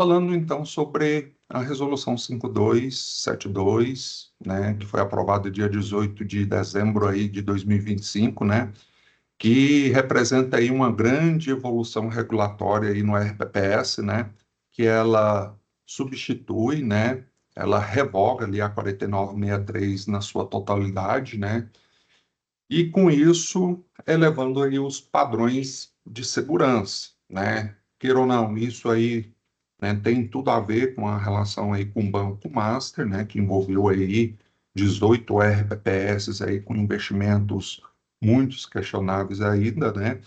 Falando então sobre a Resolução 5272, né, que foi aprovada dia 18 de dezembro aí de 2025, né, que representa aí uma grande evolução regulatória aí no RPPS, né, que ela substitui, né, ela revoga ali a 4963 na sua totalidade, né, e com isso elevando aí os padrões de segurança, né, queira ou não, isso aí, né, tem tudo a ver com a relação aí com o Banco Master, né, que envolveu aí 18 RPPS aí com investimentos muitos questionáveis ainda, né?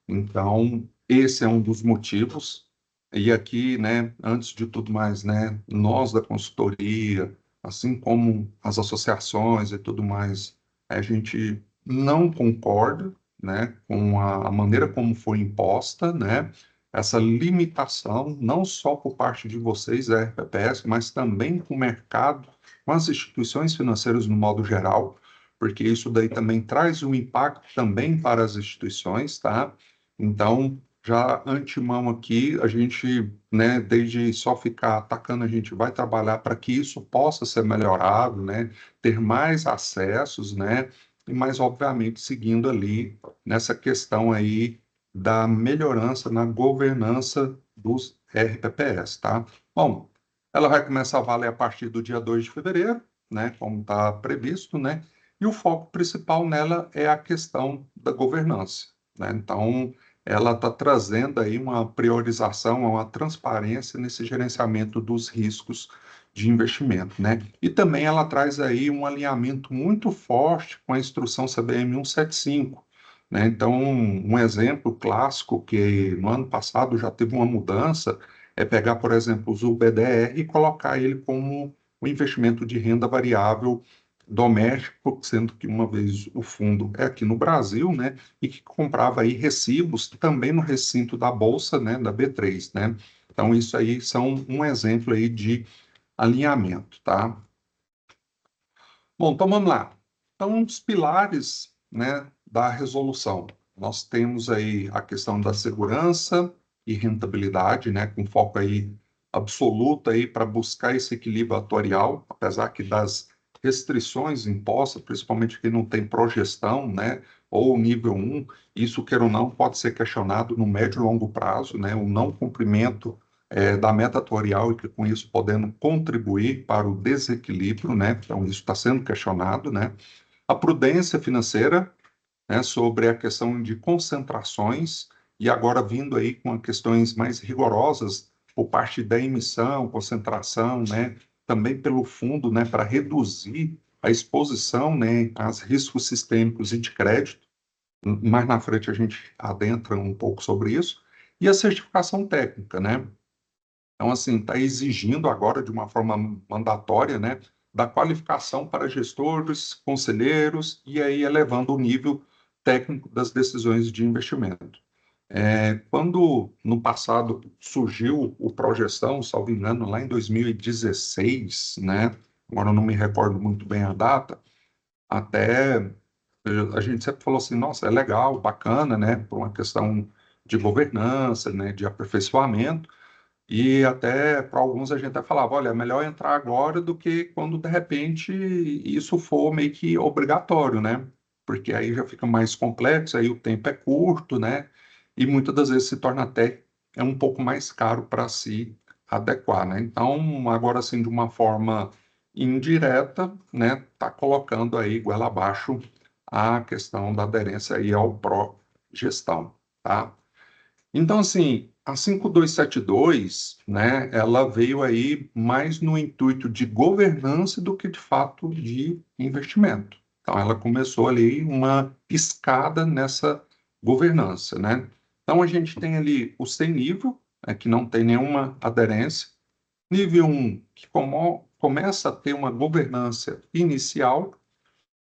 Então, esse é um dos motivos. E aqui, né, antes de tudo mais, né, nós da consultoria, assim como as associações e tudo mais, a gente não concorda, né, com a maneira como foi imposta, né, essa limitação, não só por parte de vocês, a RPPS, mas também com o mercado, com as instituições financeiras no modo geral, porque isso daí também traz um impacto também para as instituições, tá? Então, já antemão aqui, a gente, né, desde só ficar atacando, a gente vai trabalhar para que isso possa ser melhorado, né, ter mais acessos, né, e mais, obviamente, seguindo ali nessa questão aí da melhorança na governança dos RPPS, tá? Bom, ela vai começar a valer a partir do dia 2 de fevereiro, né, como está previsto, né, e o foco principal nela é a questão da governança, né? Então, ela está trazendo aí uma priorização, uma transparência nesse gerenciamento dos riscos de investimento, né? E também ela traz aí um alinhamento muito forte com a instrução CBM 175, né? Então, um exemplo clássico que no ano passado já teve uma mudança é pegar, por exemplo, o BDR e colocar ele como um investimento de renda variável doméstico, sendo que uma vez o fundo é aqui no Brasil, né, e que comprava aí recibos também no recinto da bolsa, né, da B3, né? Então isso aí são um exemplo aí de alinhamento, tá? Bom, então vamos lá. Então os pilares, né, da resolução. Nós temos aí a questão da segurança e rentabilidade, né, com foco aí absoluto aí para buscar esse equilíbrio atuarial, apesar que das restrições impostas, principalmente que não tem progestão, né, ou nível 1, isso, queira ou não, pode ser questionado no médio e longo prazo, né, o não cumprimento da meta atuarial e que com isso podendo contribuir para o desequilíbrio, né, então isso está sendo questionado, né, a prudência financeira, né, sobre a questão de concentrações e agora vindo aí com questões mais rigorosas por parte da emissão, concentração, né, também pelo fundo, né, para reduzir a exposição, né, aos riscos sistêmicos e de crédito. Mais na frente a gente adentra um pouco sobre isso. E a certificação técnica, né? Então, assim, está exigindo agora de uma forma mandatória, né, da qualificação para gestores, conselheiros, e aí elevando o nível técnico das decisões de investimento. Quando no passado surgiu o Progestão, salvo engano, lá em 2016, né, agora eu não me recordo muito bem a data, até a gente sempre falou assim, nossa, é legal, bacana, né, por uma questão de governança, né, de aperfeiçoamento, e até para alguns a gente até falava, olha, é melhor entrar agora do que quando de repente isso for meio que obrigatório, né? Porque aí já fica mais complexo, aí o tempo é curto, né? E muitas das vezes se torna até um pouco mais caro para se adequar, né? Então, agora assim, de uma forma indireta, né, tá colocando aí goela abaixo a questão da aderência aí ao pró-gestão, tá? Então, assim, a 5272, né, ela veio aí mais no intuito de governança do que de fato de investimento. Então, ela começou ali uma escada nessa governança, né? Então, a gente tem ali o sem nível, né, que não tem nenhuma aderência. Nível um que começa a ter uma governança inicial.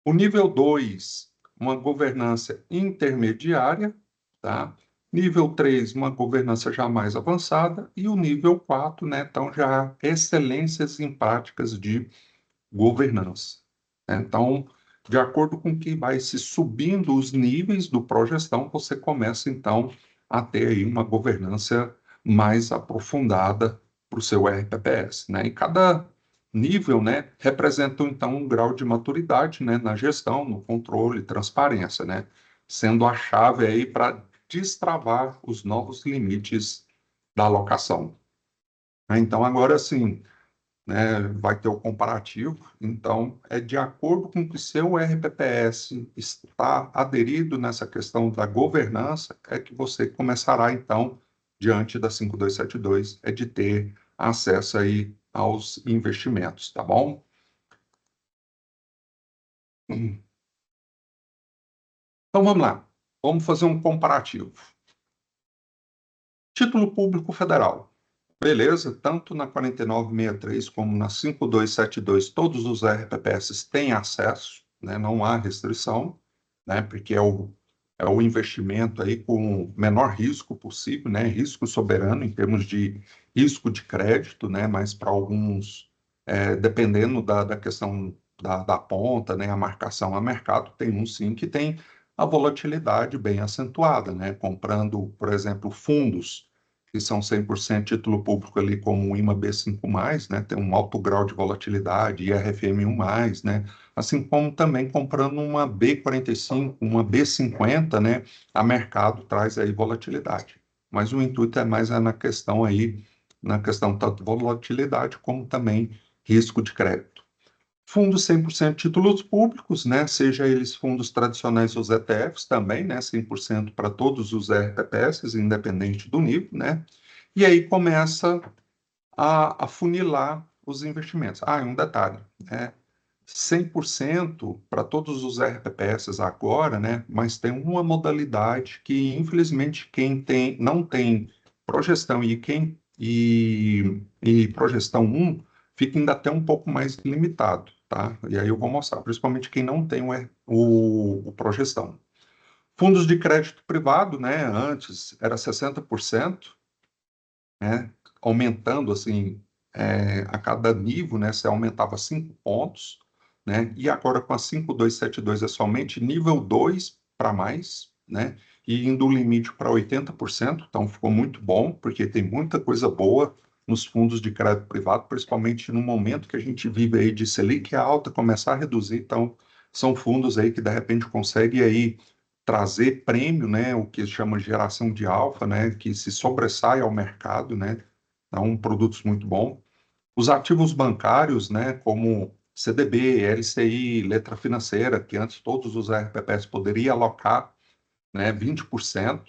O nível 2 uma governança intermediária, tá? Nível 3 uma governança já mais avançada, e o nível 4, né, então já excelências em práticas de governança, né? Então, de acordo com que vai se subindo os níveis do progestão, você começa, então, a ter aí uma governança mais aprofundada para o seu RPPS, né? E cada nível, né, representa, então, um grau de maturidade, né, na gestão, no controle, transparência, né? Sendo a chave aí para destravar os novos limites da alocação. Então, agora sim, né, vai ter o comparativo. Então, é de acordo com que seu RPPS está aderido nessa questão da governança, é que você começará, então, diante da 5272, é de ter acesso aí aos investimentos, tá bom? Então, vamos lá. Vamos fazer um comparativo. Título Público Federal. Beleza, tanto na 4963 como na 5272, todos os RPPS têm acesso, né? Não há restrição, né? Porque é o investimento aí com o menor risco possível, né? Risco soberano em termos de risco de crédito, né? Mas para alguns, dependendo da questão da ponta, né? A marcação a mercado, tem um sim que tem a volatilidade bem acentuada, né? Comprando, por exemplo, fundos que são 100% título público ali, como o IMA B5+, né, tem um alto grau de volatilidade, e RFM1+, né, assim como também comprando uma B45, uma B50, né, a mercado traz aí volatilidade. Mas o intuito é mais na questão aí, na questão tanto volatilidade como também risco de crédito. Fundos 100% títulos públicos, né? Seja eles fundos tradicionais ou os ETFs também, né? 100% para todos os RPPS, independente do nível, né? E aí começa a funilar os investimentos. Ah, e um detalhe, né? 100% para todos os RPPS agora, né? Mas tem uma modalidade que, infelizmente, quem tem, não tem progestão e progestão 1 fica ainda até um pouco mais limitado, tá? E aí eu vou mostrar, principalmente quem não tem o progestão. Fundos de crédito privado, né? Antes era 60%, né? Aumentando assim, a cada nível, né? Você aumentava 5 pontos, né? E agora com a 5272 é somente nível 2 para mais, né? E indo o limite para 80%, então ficou muito bom, porque tem muita coisa boa nos fundos de crédito privado, principalmente no momento que a gente vive aí de Selic alta, começar a reduzir, então são fundos aí que de repente conseguem aí trazer prêmio, né, o que chama de geração de alfa, né, que se sobressai ao mercado, né, então produtos muito bons. Os ativos bancários, né, como CDB, LCI, letra financeira, que antes todos os RPPs poderiam alocar, né, 20%,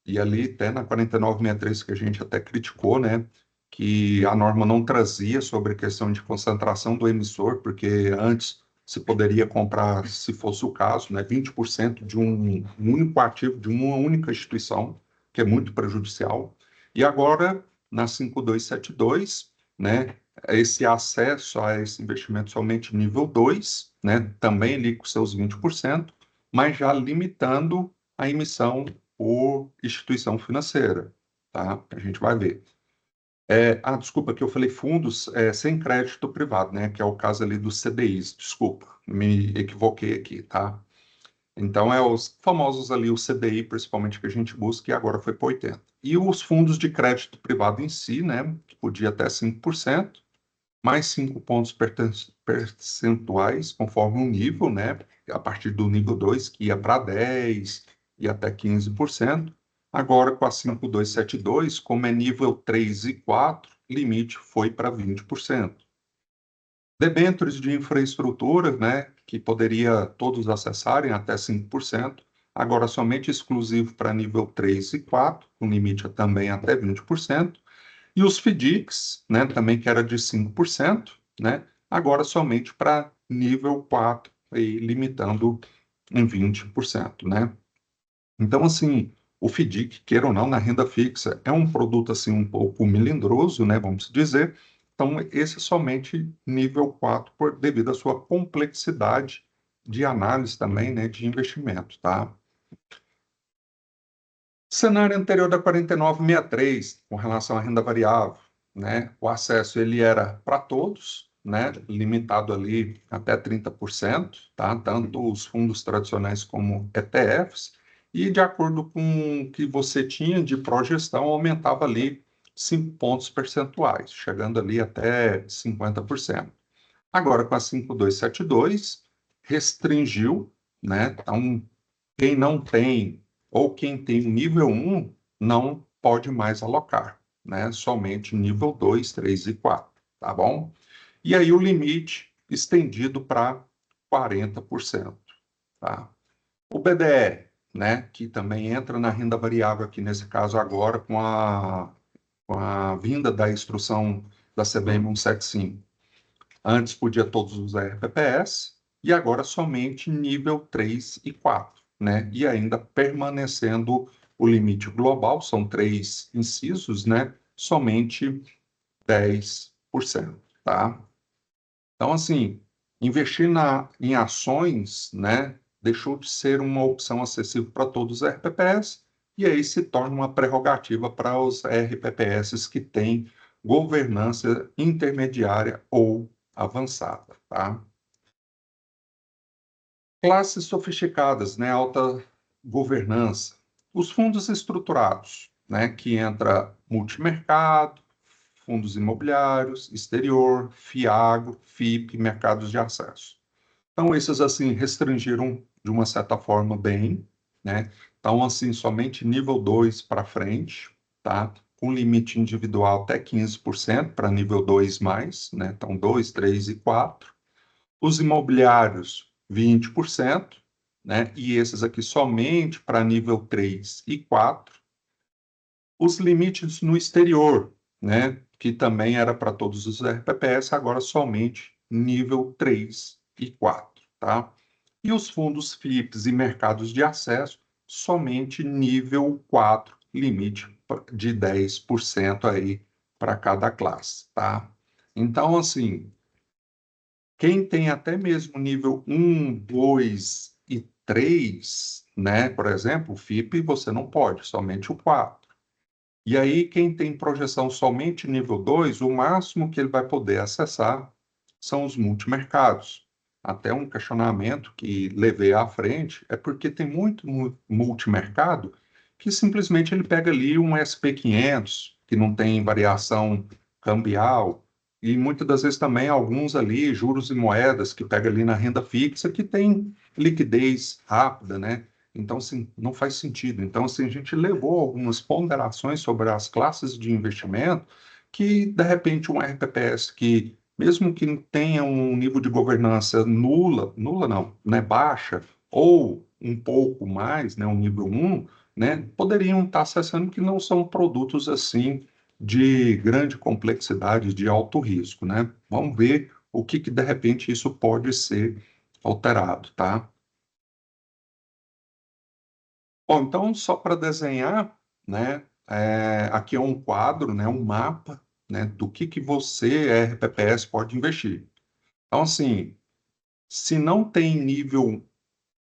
e ali até na 4963 que a gente até criticou, né, que a norma não trazia sobre a questão de concentração do emissor, porque antes se poderia comprar, se fosse o caso, né, 20% de um único ativo de uma única instituição, que é muito prejudicial. E agora, na 5272, né, esse acesso a esse investimento somente nível 2, né, também ali com seus 20%, mas já limitando a emissão por instituição financeira, tá? A gente vai ver. Desculpa, que eu falei fundos sem crédito privado, né? Que é o caso ali dos CDIs. Desculpa, me equivoquei aqui, tá? Então, é os famosos ali, o CDI, principalmente, que a gente busca, e agora foi para 80%. E os fundos de crédito privado em si, né? Que podia até 5%, mais 5 pontos percentuais, conforme o nível, né? A partir do nível 2, que ia para 10% e até 15%. Agora, com a 5272, como é nível 3 e 4, limite foi para 20%. Debêntures de infraestrutura, né? Que poderia todos acessarem até 5%. Agora, somente exclusivo para nível 3 e 4, com limite também até 20%. E os FDICs, né, também que era de 5%, né, agora somente para nível 4, aí, limitando em 20%, né? Então, assim, o FDIC, queira ou não, na renda fixa, é um produto assim um pouco melindroso, né, vamos dizer. Então, esse é somente nível 4, devido à sua complexidade de análise também, né, de investimento, tá? Cenário anterior da 4963, com relação à renda variável, né? O acesso ele era para todos, né? Limitado ali até 30%, tá? Tanto os fundos tradicionais como ETFs, e de acordo com o que você tinha de progestão, aumentava ali 5 pontos percentuais, chegando ali até 50%. Agora, com a 5272, restringiu, né? Então, quem não tem, ou quem tem nível 1, não pode mais alocar, né? Somente nível 2, 3 e 4, tá bom? E aí o limite estendido para 40%, tá? O BDR, né, que também entra na renda variável aqui nesse caso agora com a vinda da instrução da CVM 175. Antes podia todos os RPPS e agora somente nível 3 e 4, né? E ainda permanecendo o limite global, são 3 incisos, né? Somente 10%, tá? Então, assim, investir em ações, né, deixou de ser uma opção acessível para todos os RPPS, e aí se torna uma prerrogativa para os RPPS que têm governança intermediária ou avançada, tá? Classes sofisticadas, né, alta governança. Os fundos estruturados, né, que entra multimercado, fundos imobiliários, exterior, FIAGro, FIP, mercados de acesso. Então, esses, assim, restringiram de uma certa forma bem, né? Então, assim, somente nível 2 para frente, tá? Com limite individual até 15% para nível 2 mais, né? Então, 2, 3 e 4. Os imobiliários, 20%, né? E esses aqui somente para nível 3 e 4. Os limites no exterior, né? Que também era para todos os RPPS, agora somente nível 3 e 4, tá? E os fundos FIPs e mercados de acesso, somente nível 4, limite de 10% aí para cada classe, tá? Então, assim, quem tem até mesmo nível 1, 2 e 3, né? Por exemplo, o FIP você não pode, somente o 4. E aí, quem tem projeção somente nível 2, o máximo que ele vai poder acessar são os multimercados. Até um questionamento que levei à frente é porque tem muito multimercado que simplesmente ele pega ali um SP500, que não tem variação cambial, e muitas das vezes também alguns ali, juros e moedas, que pega ali na renda fixa, que tem liquidez rápida, né? Então, assim, não faz sentido. Então, assim, a gente levou algumas ponderações sobre as classes de investimento que, de repente, um RPPS que, mesmo que tenha um nível de governança nula não, né, baixa, ou um pouco mais, né, um nível 1, né, poderiam estar acessando que não são produtos, assim, de grande complexidade, de alto risco, né? Vamos ver o que de repente, isso pode ser alterado, tá? Bom, então, só para desenhar, né, aqui é um quadro, né, um mapa, né, do que você, RPPS, pode investir. Então, assim, se não tem nível,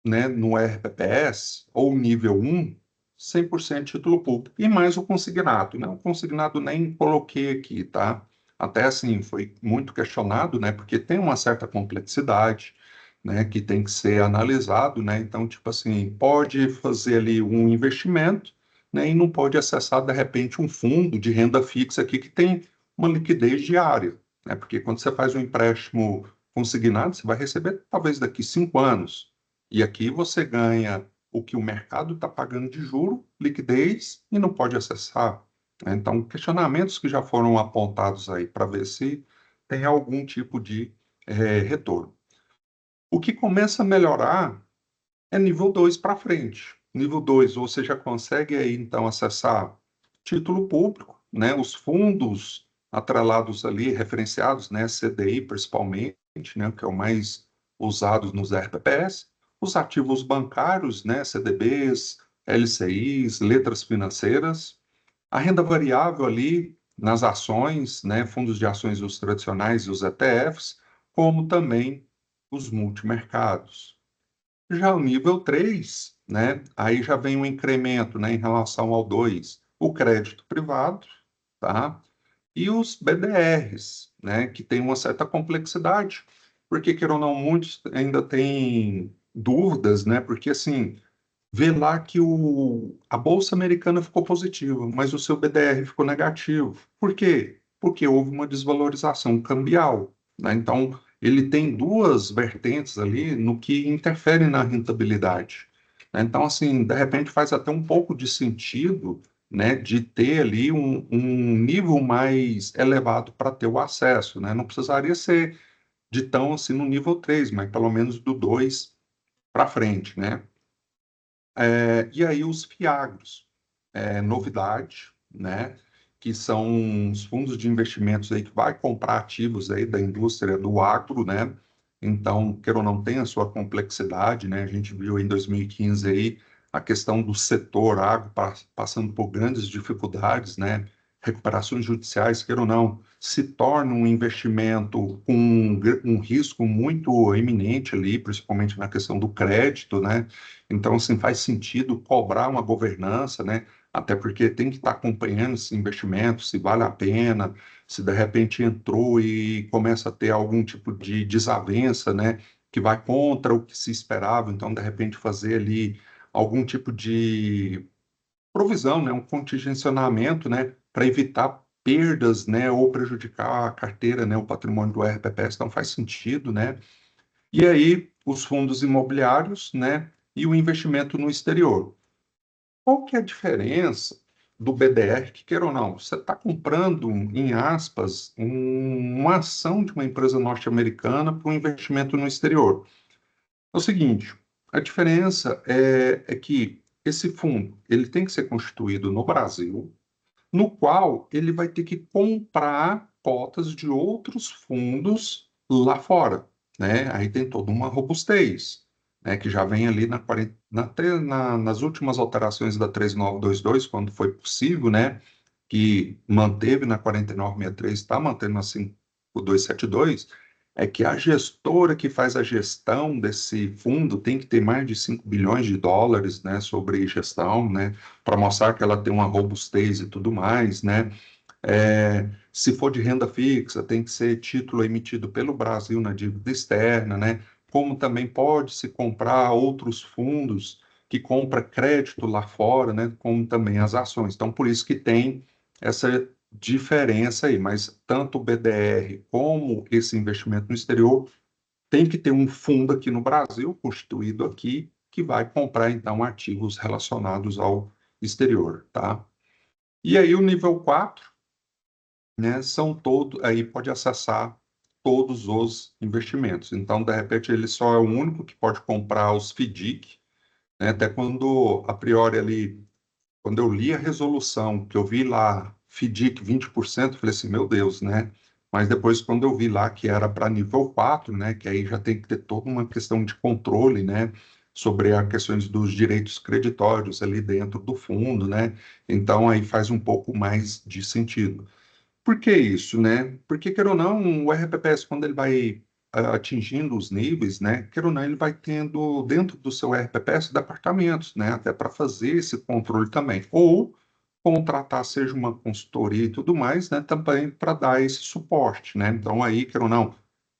né, no RPPS, ou nível 1, 100% título público, e mais o consignado, né, o consignado nem coloquei aqui, tá? Até assim, foi muito questionado, né, porque tem uma certa complexidade, né, que tem que ser analisado, né, então, tipo assim, pode fazer ali um investimento, né, e não pode acessar, de repente, um fundo de renda fixa aqui que tem uma liquidez diária, né, porque quando você faz um empréstimo consignado, você vai receber talvez daqui 5 anos, e aqui você ganha o que o mercado está pagando de juro, liquidez, e não pode acessar, né. Então, questionamentos que já foram apontados aí para ver se tem algum tipo de retorno. O que começa a melhorar é nível 2 para frente. Nível 2, você já consegue aí, então, acessar título público, né, os fundos atrelados ali, referenciados, né, CDI principalmente, né, que é o mais usado nos RPPS, os ativos bancários, né, CDBs, LCIs, letras financeiras, a renda variável ali nas ações, né, fundos de ações os tradicionais e os ETFs, como também os multimercados. Já o nível 3, né, aí já vem um incremento, né, em relação ao 2, o crédito privado, tá? E os BDRs, né, que tem uma certa complexidade, porque, queira ou não, muitos ainda têm dúvidas, né, porque, assim, vê lá que a Bolsa Americana ficou positiva, mas o seu BDR ficou negativo. Por quê? Porque houve uma desvalorização cambial, né? Então, ele tem duas vertentes ali no que interfere na rentabilidade, né? Então, assim, de repente faz até um pouco de sentido, né, de ter ali um nível mais elevado para ter o acesso, né? Não precisaria ser de tão assim no nível 3, mas pelo menos do 2 para frente, né? E aí os fiagros, novidade, né? Que são os fundos de investimentos aí que vai comprar ativos aí da indústria do agro, né? Então, queira ou não, tem a sua complexidade, né? A gente viu em 2015 aí a questão do setor agro passando por grandes dificuldades, né? Recuperações judiciais, queira ou não, se torna um investimento com um risco muito iminente ali, principalmente na questão do crédito, né? Então, assim, faz sentido cobrar uma governança, né? Até porque tem que estar acompanhando esse investimento, se vale a pena, se de repente entrou e começa a ter algum tipo de desavença, né? Que vai contra o que se esperava, então, de repente, fazer ali algum tipo de provisão, né? Um contingenciamento, né? Para evitar perdas, né? Ou prejudicar a carteira, né? O patrimônio do RPPS, então faz sentido, né? E aí, os fundos imobiliários, né, e o investimento no exterior. Qual que é a diferença do BDR, que queira ou não, você está comprando, em aspas, uma ação de uma empresa norte-americana para um investimento no exterior. É o seguinte, a diferença é que esse fundo ele tem que ser constituído no Brasil, no qual ele vai ter que comprar cotas de outros fundos lá fora, né? Aí tem toda uma robustez, né? Que já vem ali nas últimas alterações da 3922, quando foi possível, né? Que manteve na 4963, está mantendo na 5272, é que a gestora que faz a gestão desse fundo tem que ter mais de 5 bilhões de dólares, né, sobre gestão, né, para mostrar que ela tem uma robustez e tudo mais, né? Se for de renda fixa, tem que ser título emitido pelo Brasil na dívida externa, né? Como também pode se comprar outros fundos que compra crédito lá fora, né? Como também as ações. Então, por isso que tem essa diferença aí, mas tanto o BDR como esse investimento no exterior tem que ter um fundo aqui no Brasil, constituído aqui, que vai comprar então ativos relacionados ao exterior, tá? E aí o nível 4, né, são todos, aí pode acessar todos os investimentos. Então, de repente, ele só é o único que pode comprar os FDIC, né, até quando, a priori ali, quando eu li a resolução, que eu vi lá FDIC 20%, eu falei assim, meu Deus, né? Mas depois, quando eu vi lá que era para nível 4, né, que aí já tem que ter toda uma questão de controle, né, sobre as questões dos direitos creditórios ali dentro do fundo, né? Então, aí faz um pouco mais de sentido. Por que isso, né? Porque, quer ou não, o RPPS, quando ele vai atingindo os níveis, né? Quer ou não, ele vai tendo dentro do seu RPPS departamentos, né? Até para fazer esse controle também. Ou contratar, seja uma consultoria e tudo mais, né? Também para dar esse suporte, né? Então, aí, quer ou não,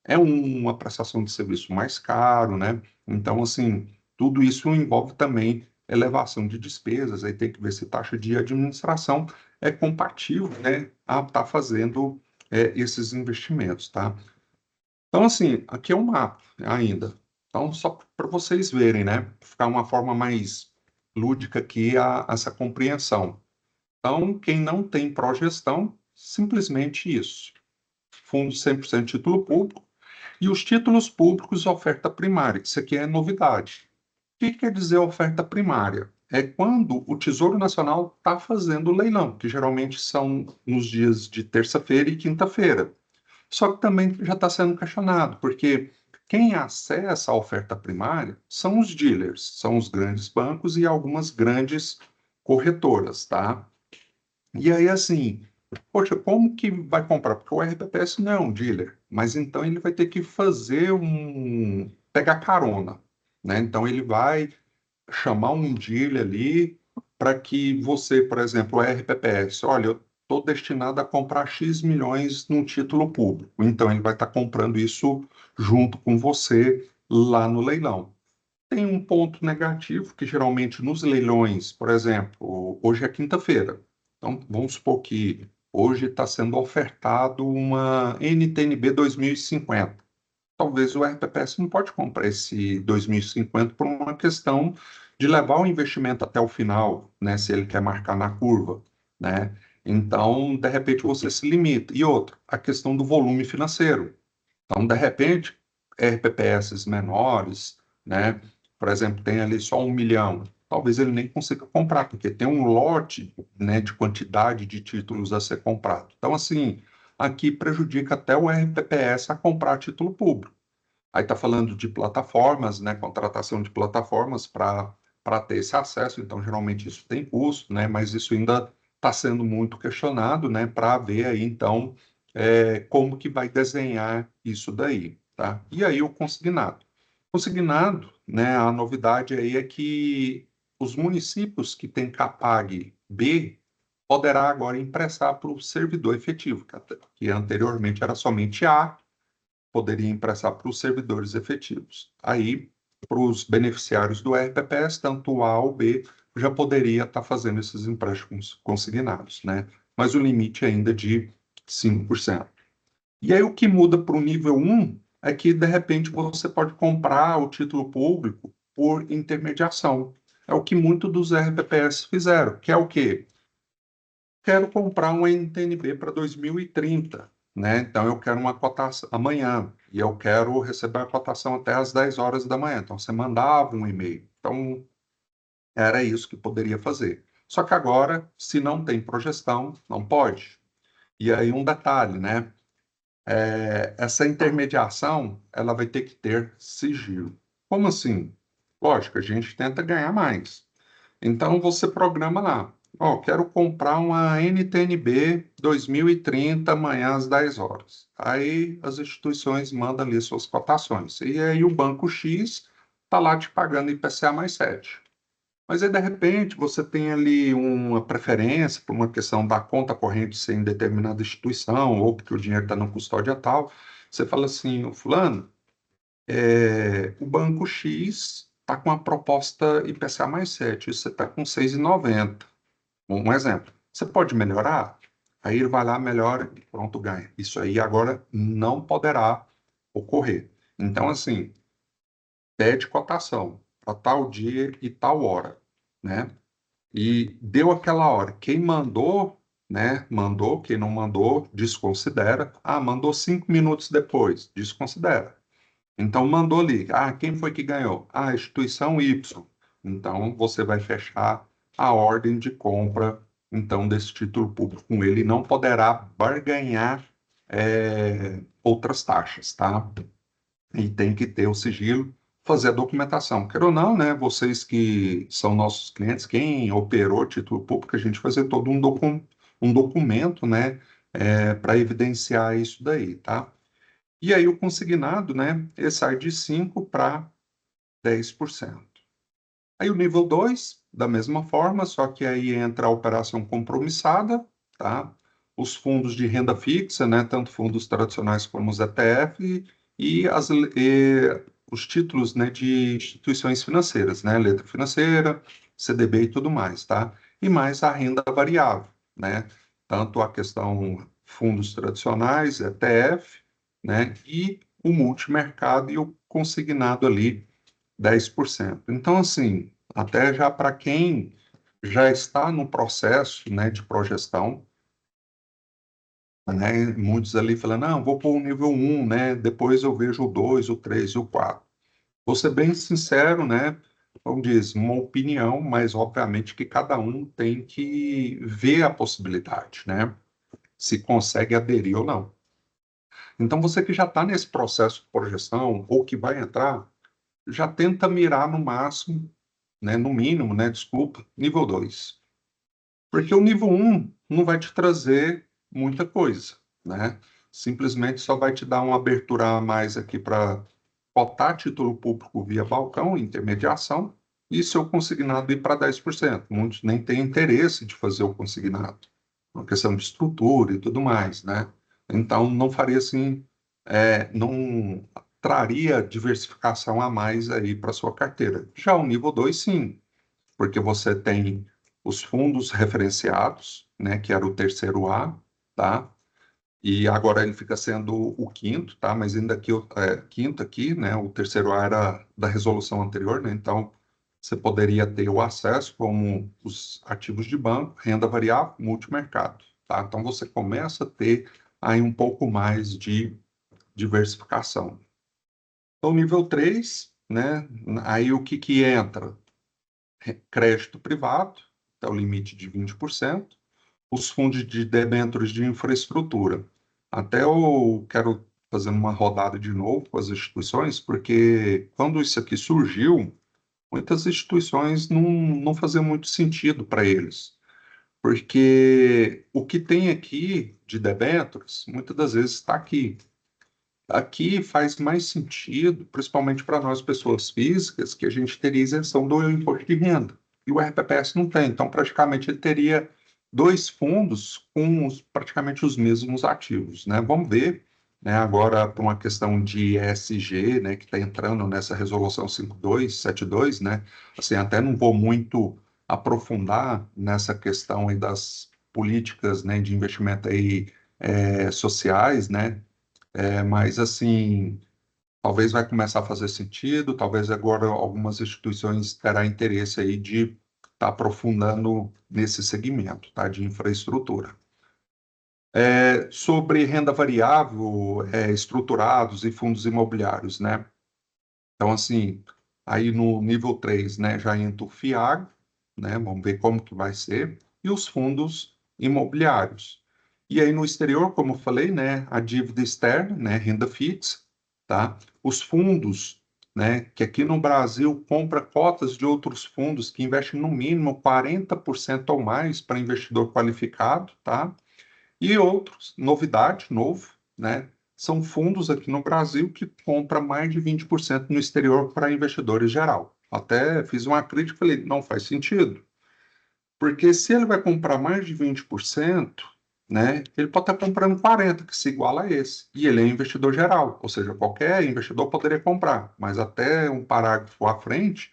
é uma prestação de serviço mais caro, né? Então, assim, tudo isso envolve também elevação de despesas, aí tem que ver se taxa de administração é compatível, né, a estar fazendo esses investimentos, tá? Então, assim, aqui é um mapa ainda. Então, só para vocês verem, né, ficar uma forma mais lúdica aqui essa compreensão. Então, quem não tem progestão, simplesmente isso. Fundo 100% título público, e os títulos públicos, oferta primária. Isso aqui é novidade. O que quer dizer oferta primária? É quando o Tesouro Nacional está fazendo o leilão, que geralmente são nos dias de terça-feira e quinta-feira. Só que também já está sendo questionado, porque quem acessa a oferta primária são os dealers, são os grandes bancos e algumas grandes corretoras, tá? E aí, assim, poxa, como que vai comprar? Porque o RPPS não é um dealer, mas então ele vai ter que pegar carona, né? Então ele vai chamar um dealer ali para que você, por exemplo, o RPPS, olha, eu estou destinado a comprar X milhões num título público, então ele vai estar comprando isso junto com você lá no leilão. Tem um ponto negativo, que geralmente nos leilões, por exemplo, hoje é quinta-feira. Então, vamos supor que hoje está sendo ofertado uma NTNB 2050. Talvez o RPPS não pode comprar esse 2050 por uma questão de levar o investimento até o final, né? Se ele quer marcar na curva, né? Então, de repente, você se limita. E outra, a questão do volume financeiro. Então, de repente, RPPS menores, né? Por exemplo, tem ali só 1 milhão. Talvez ele nem consiga comprar, porque tem um lote, né, de quantidade de títulos a ser comprado. Então, assim, aqui prejudica até o RPPS a comprar título público. Aí está falando de plataformas, né, contratação de plataformas para ter esse acesso. Então, geralmente isso tem custo, né, mas isso ainda está sendo muito questionado, né, para ver aí, então, como que vai desenhar isso daí, tá? E aí o consignado. Consignado, né, a novidade aí é que os municípios que têm CAPAG B poderá agora emprestar para o servidor efetivo, que anteriormente era somente A, poderia emprestar para os servidores efetivos. Aí, para os beneficiários do RPPS, tanto o A ou o B, já poderia estar fazendo esses empréstimos consignados, né? Mas o limite ainda é de 5%. E aí o que muda para o nível 1 é que, de repente, você pode comprar o título público por intermediação. É o que muitos dos RPPS fizeram, que é o quê? Quero comprar um NTNB para 2030, né? Então eu quero uma cotação amanhã e eu quero receber a cotação até às 10 horas da manhã. Então você mandava um e-mail. Então era isso que poderia fazer. Só que agora, se não tem projeção, não pode. E aí um detalhe, né? Essa intermediação, ela vai ter que ter sigilo. Como assim? Lógico, a gente tenta ganhar mais. Então você programa lá. Ó, quero comprar uma NTNB 2030 amanhã às 10 horas. Aí as instituições mandam ali suas cotações. E aí o banco X está lá te pagando IPCA mais 7. Mas aí, de repente, você tem ali uma preferência por uma questão da conta corrente ser em determinada instituição, ou porque o dinheiro está no custódia tal. Você fala assim, "Ô, fulano, o banco X está com a proposta IPCA mais 7, você está com 6,90. Um exemplo. Você pode melhorar? Aí ele vai lá, melhora e pronto, ganha. Isso aí agora não poderá ocorrer. Então, assim, pede cotação para tal dia e tal hora, né? E deu aquela hora. Quem mandou, né? Mandou, quem não mandou, desconsidera. Ah, mandou 5 minutos depois, desconsidera. Então, mandou ali. Ah, quem foi que ganhou? Ah, a instituição Y. Então, você vai fechar a ordem de compra, então, desse título público com ele. Não poderá barganhar outras taxas, tá? E tem que ter o sigilo, fazer a documentação. Quer ou não, né? Vocês que são nossos clientes, quem operou título público, a gente fazer todo um documento, né? Para evidenciar isso daí, tá? E aí o consignado, né, ele sai de 5 para 10%. Aí o nível 2 da mesma forma, só que aí entra a operação compromissada, tá? Os fundos de renda fixa, né, tanto fundos tradicionais como os ETF os títulos, né, de instituições financeiras, né, letra financeira, CDB e tudo mais, tá? E mais a renda variável, né? Tanto a questão fundos tradicionais, ETF, né, e o multimercado e o consignado ali 10%. Então, assim, até já para quem já está no processo, né, de projeção, né, muitos ali falando, não, vou pôr o nível 1, né, depois eu vejo o 2, o 3 e o 4. Vou ser bem sincero, né, como diz, uma opinião, mas obviamente que cada um tem que ver a possibilidade, né, se consegue aderir ou não. Então, você que já está nesse processo de projeção ou que vai entrar, já tenta mirar no máximo, né, no mínimo, né, desculpa, nível 2. Porque o nível 1 não vai te trazer muita coisa, né? Simplesmente só vai te dar uma abertura a mais aqui para cotar título público via balcão, intermediação, e seu consignado ir para 10%. Muitos nem têm interesse de fazer o consignado, uma questão de estrutura e tudo mais, né? Então, não faria assim, não, traria diversificação a mais aí para sua carteira. Já o nível 2, sim, porque você tem os fundos referenciados, né, que era o terceiro A, tá? E agora ele fica sendo o quinto, tá? Mas ainda aqui, quinto aqui, né? O terceiro A era da resolução anterior, né? Então, você poderia ter o acesso como os ativos de banco, renda variável, multimercado, tá? Então, você começa a ter aí um pouco mais de diversificação. Então, nível 3, né? Aí o que que entra? Crédito privado, até o limite de 20%, os fundos de debêntures de infraestrutura. Até eu quero fazer uma rodada de novo com as instituições, porque quando isso aqui surgiu, muitas instituições não faziam muito sentido para eles. Porque o que tem aqui de debêntures, muitas das vezes está aqui. Aqui faz mais sentido, principalmente para nós, pessoas físicas, que a gente teria isenção do imposto de renda. E o RPPS não tem. Então, praticamente, ele teria dois fundos com praticamente os mesmos ativos, né? Vamos ver, né, agora, para uma questão de ESG, né, que está entrando nessa resolução 5272, né? Assim, até não vou muito aprofundar nessa questão aí das políticas, né, de investimento aí, sociais, né? Mas, assim, talvez vai começar a fazer sentido, talvez agora algumas instituições terão interesse aí de estar aprofundando nesse segmento, tá, de infraestrutura. Sobre renda variável, estruturados e fundos imobiliários, né? Então, assim, aí no nível 3, né, já entra o FIAG, né? Vamos ver como que vai ser, e os fundos imobiliários. E aí no exterior, como eu falei, né, a dívida externa, né, renda fixa, tá? Os fundos, né, que aqui no Brasil compra cotas de outros fundos que investem no mínimo 40% ou mais para investidor qualificado, tá? E outros, novidade, novo, né? São fundos aqui no Brasil que compram mais de 20% no exterior para investidores geral. Até fiz uma crítica e falei, não faz sentido. Porque se ele vai comprar mais de 20%, né, ele pode estar comprando 40%, que se iguala a esse. E ele é investidor geral, ou seja, qualquer investidor poderia comprar. Mas até um parágrafo à frente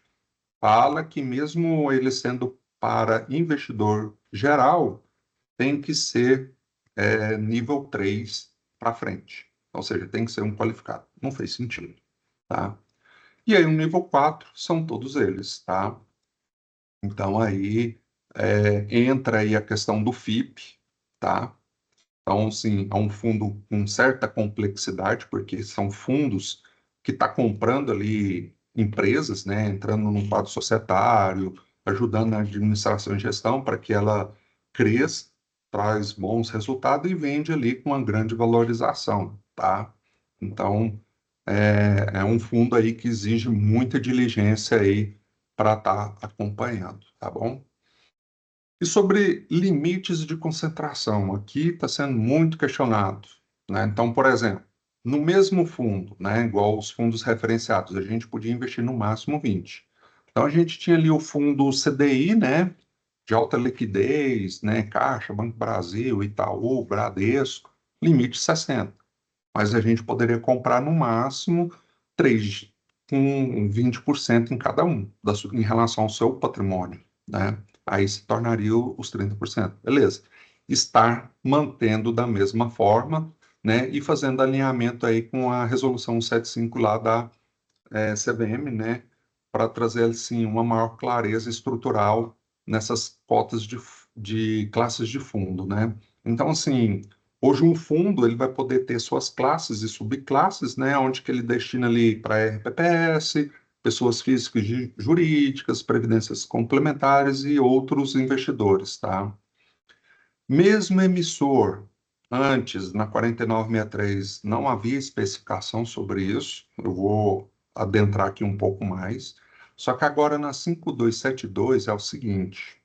fala que mesmo ele sendo para investidor geral, tem que ser nível 3 para frente. Ou seja, tem que ser um qualificado. Não fez sentido, tá? E aí, o nível 4 são todos eles, tá? Então, aí entra aí a questão do FIP, tá? Então, sim, é um fundo com certa complexidade, porque são fundos que está comprando ali empresas, né? Entrando no quadro societário, ajudando na administração e gestão para que ela cresça, traz bons resultados e vende ali com uma grande valorização, tá? Então, é um fundo aí que exige muita diligência aí para estar acompanhando, tá bom? E sobre limites de concentração, aqui está sendo muito questionado, né? Então, por exemplo, no mesmo fundo, né, igual os fundos referenciados, a gente podia investir no máximo 20. Então, a gente tinha ali o fundo CDI, né, de alta liquidez, né, Caixa, Banco Brasil, Itaú, Bradesco, limite 60. Mas a gente poderia comprar no máximo 3, com 20% em cada um, em relação ao seu patrimônio, né? Aí se tornaria os 30%. Beleza. Estar mantendo da mesma forma, né? E fazendo alinhamento aí com a resolução 175 lá da CVM, né? Para trazer, assim, uma maior clareza estrutural nessas cotas de classes de fundo, né? Então, assim, hoje um fundo ele vai poder ter suas classes e subclasses, né? Onde que ele destina ali para RPPS, pessoas físicas e jurídicas, previdências complementares e outros investidores, tá? Mesmo emissor, antes, na 4963, não havia especificação sobre isso. Eu vou adentrar aqui um pouco mais. Só que agora na 5272 é o seguinte: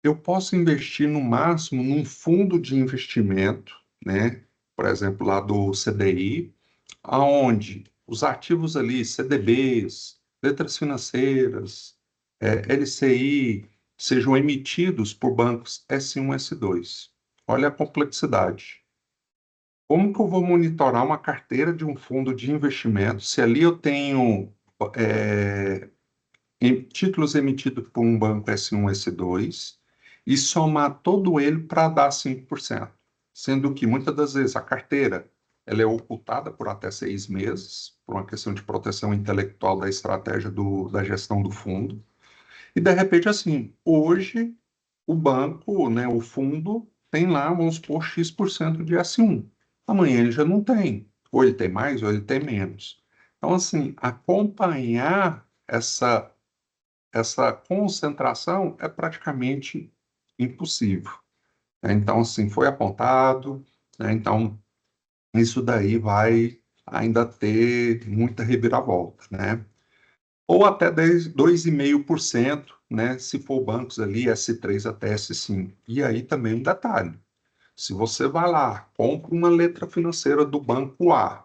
eu posso investir no máximo num fundo de investimento, né? Por exemplo, lá do CDI, aonde os ativos ali, CDBs, letras financeiras, LCI, sejam emitidos por bancos S1, S2. Olha a complexidade. Como que eu vou monitorar uma carteira de um fundo de investimento se ali eu tenho é, títulos emitidos por um banco S1, S2 e somar todo ele para dar 5%, sendo que muitas das vezes a carteira ela é ocultada por até 6 meses, por uma questão de proteção intelectual da estratégia da gestão do fundo. E de repente, assim, hoje o banco, né, o fundo, tem lá, vamos supor, X% de S1. Amanhã ele já não tem. Ou ele tem mais, ou ele tem menos. Então, assim, acompanhar essa concentração é praticamente impossível, né? Então, assim, foi apontado, né? Então, isso daí vai ainda ter muita reviravolta, né? Ou até 2,5%, né? Se for bancos ali, S3 até S5. E aí também um detalhe, se você vai lá, compra uma letra financeira do banco A,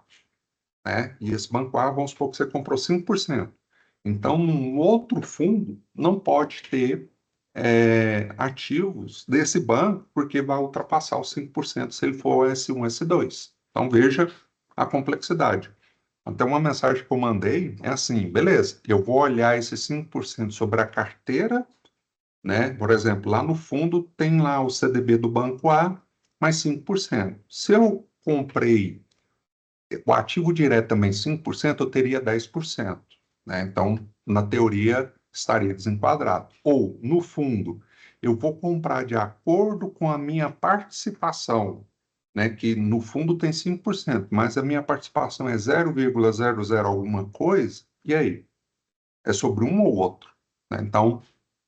né? E esse banco A, vamos supor que você comprou 5%. Então, um outro fundo não pode ter ativos desse banco, porque vai ultrapassar os 5% se ele for S1, S2. Então, veja a complexidade. Então, uma mensagem que eu mandei é assim, beleza, eu vou olhar esses 5% sobre a carteira, né? Por exemplo, lá no fundo tem lá o CDB do banco A, mais 5%. Se eu comprei o ativo direto também 5%, eu teria 10%, né? Então, na teoria, estaria desenquadrado. Ou, no fundo, eu vou comprar de acordo com a minha participação, né? Que no fundo tem 5%, mas a minha participação é 0,00 alguma coisa, e aí? É sobre um ou outro, né? Então,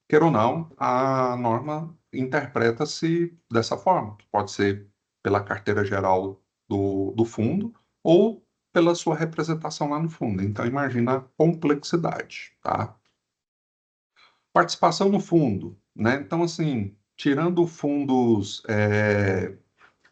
queira ou não, a norma interpreta-se dessa forma. Pode ser pela carteira geral do fundo ou pela sua representação lá no fundo. Então, imagina a complexidade, tá? Participação no fundo, né? Então, assim, tirando fundos,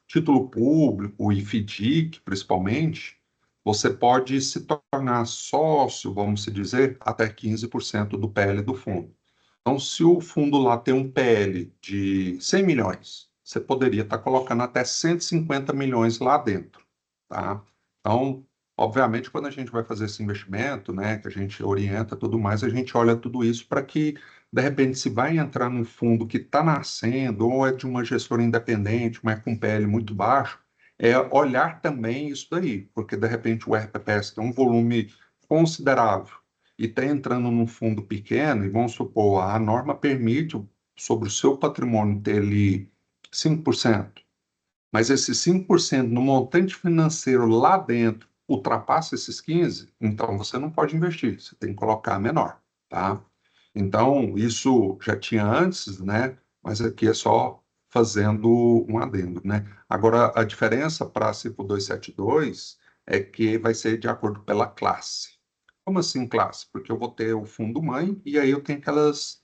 título público e FDIC, principalmente, você pode se tornar sócio, vamos se dizer, até 15% do PL do fundo. Então, se o fundo lá tem um PL de 100 milhões, você poderia estar colocando até 150 milhões lá dentro, tá? Então, obviamente, quando a gente vai fazer esse investimento, né, que a gente orienta tudo mais, a gente olha tudo isso para que, de repente, se vai entrar num fundo que está nascendo ou é de uma gestora independente, mas com PL muito baixo, é olhar também isso daí, porque, de repente, o RPPS tem um volume considerável e está entrando num fundo pequeno, e vamos supor, a norma permite sobre o seu patrimônio ter ali 5%, mas esse 5% no montante financeiro lá dentro ultrapassa esses 15%, então você não pode investir, você tem que colocar menor, tá? Então, isso já tinha antes, né? Mas aqui é só fazendo um adendo, né? Agora, a diferença para a CIPO 272 é que vai ser de acordo pela classe. Como assim classe? Porque eu vou ter o fundo mãe e aí eu tenho aquelas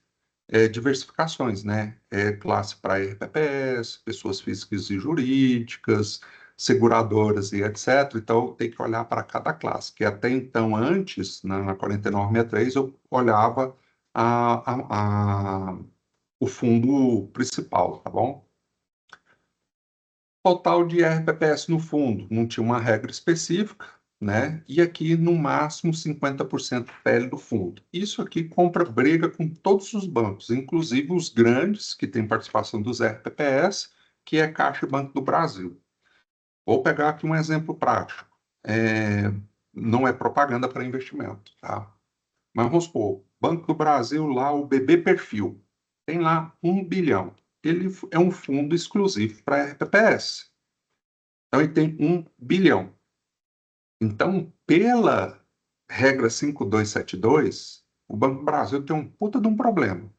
diversificações, né? Classe para RPPS, pessoas físicas e jurídicas, seguradoras e etc. Então, tem que olhar para cada classe, que até então, antes, na 4963, eu olhava o fundo principal, tá bom? Total de RPPS no fundo, não tinha uma regra específica, né? E aqui, no máximo, 50% PL do fundo. Isso aqui compra briga com todos os bancos, inclusive os grandes, que têm participação dos RPPS, que é Caixa e Banco do Brasil. Vou pegar aqui um exemplo prático. Não é propaganda para investimento, tá? Mas vamos supor, Banco do Brasil, lá o BB Perfil, tem lá 1 bilhão. Ele é um fundo exclusivo para RPPS. Então, ele tem 1 bilhão. Então, pela regra 5272, o Banco do Brasil tem um puta de um problema.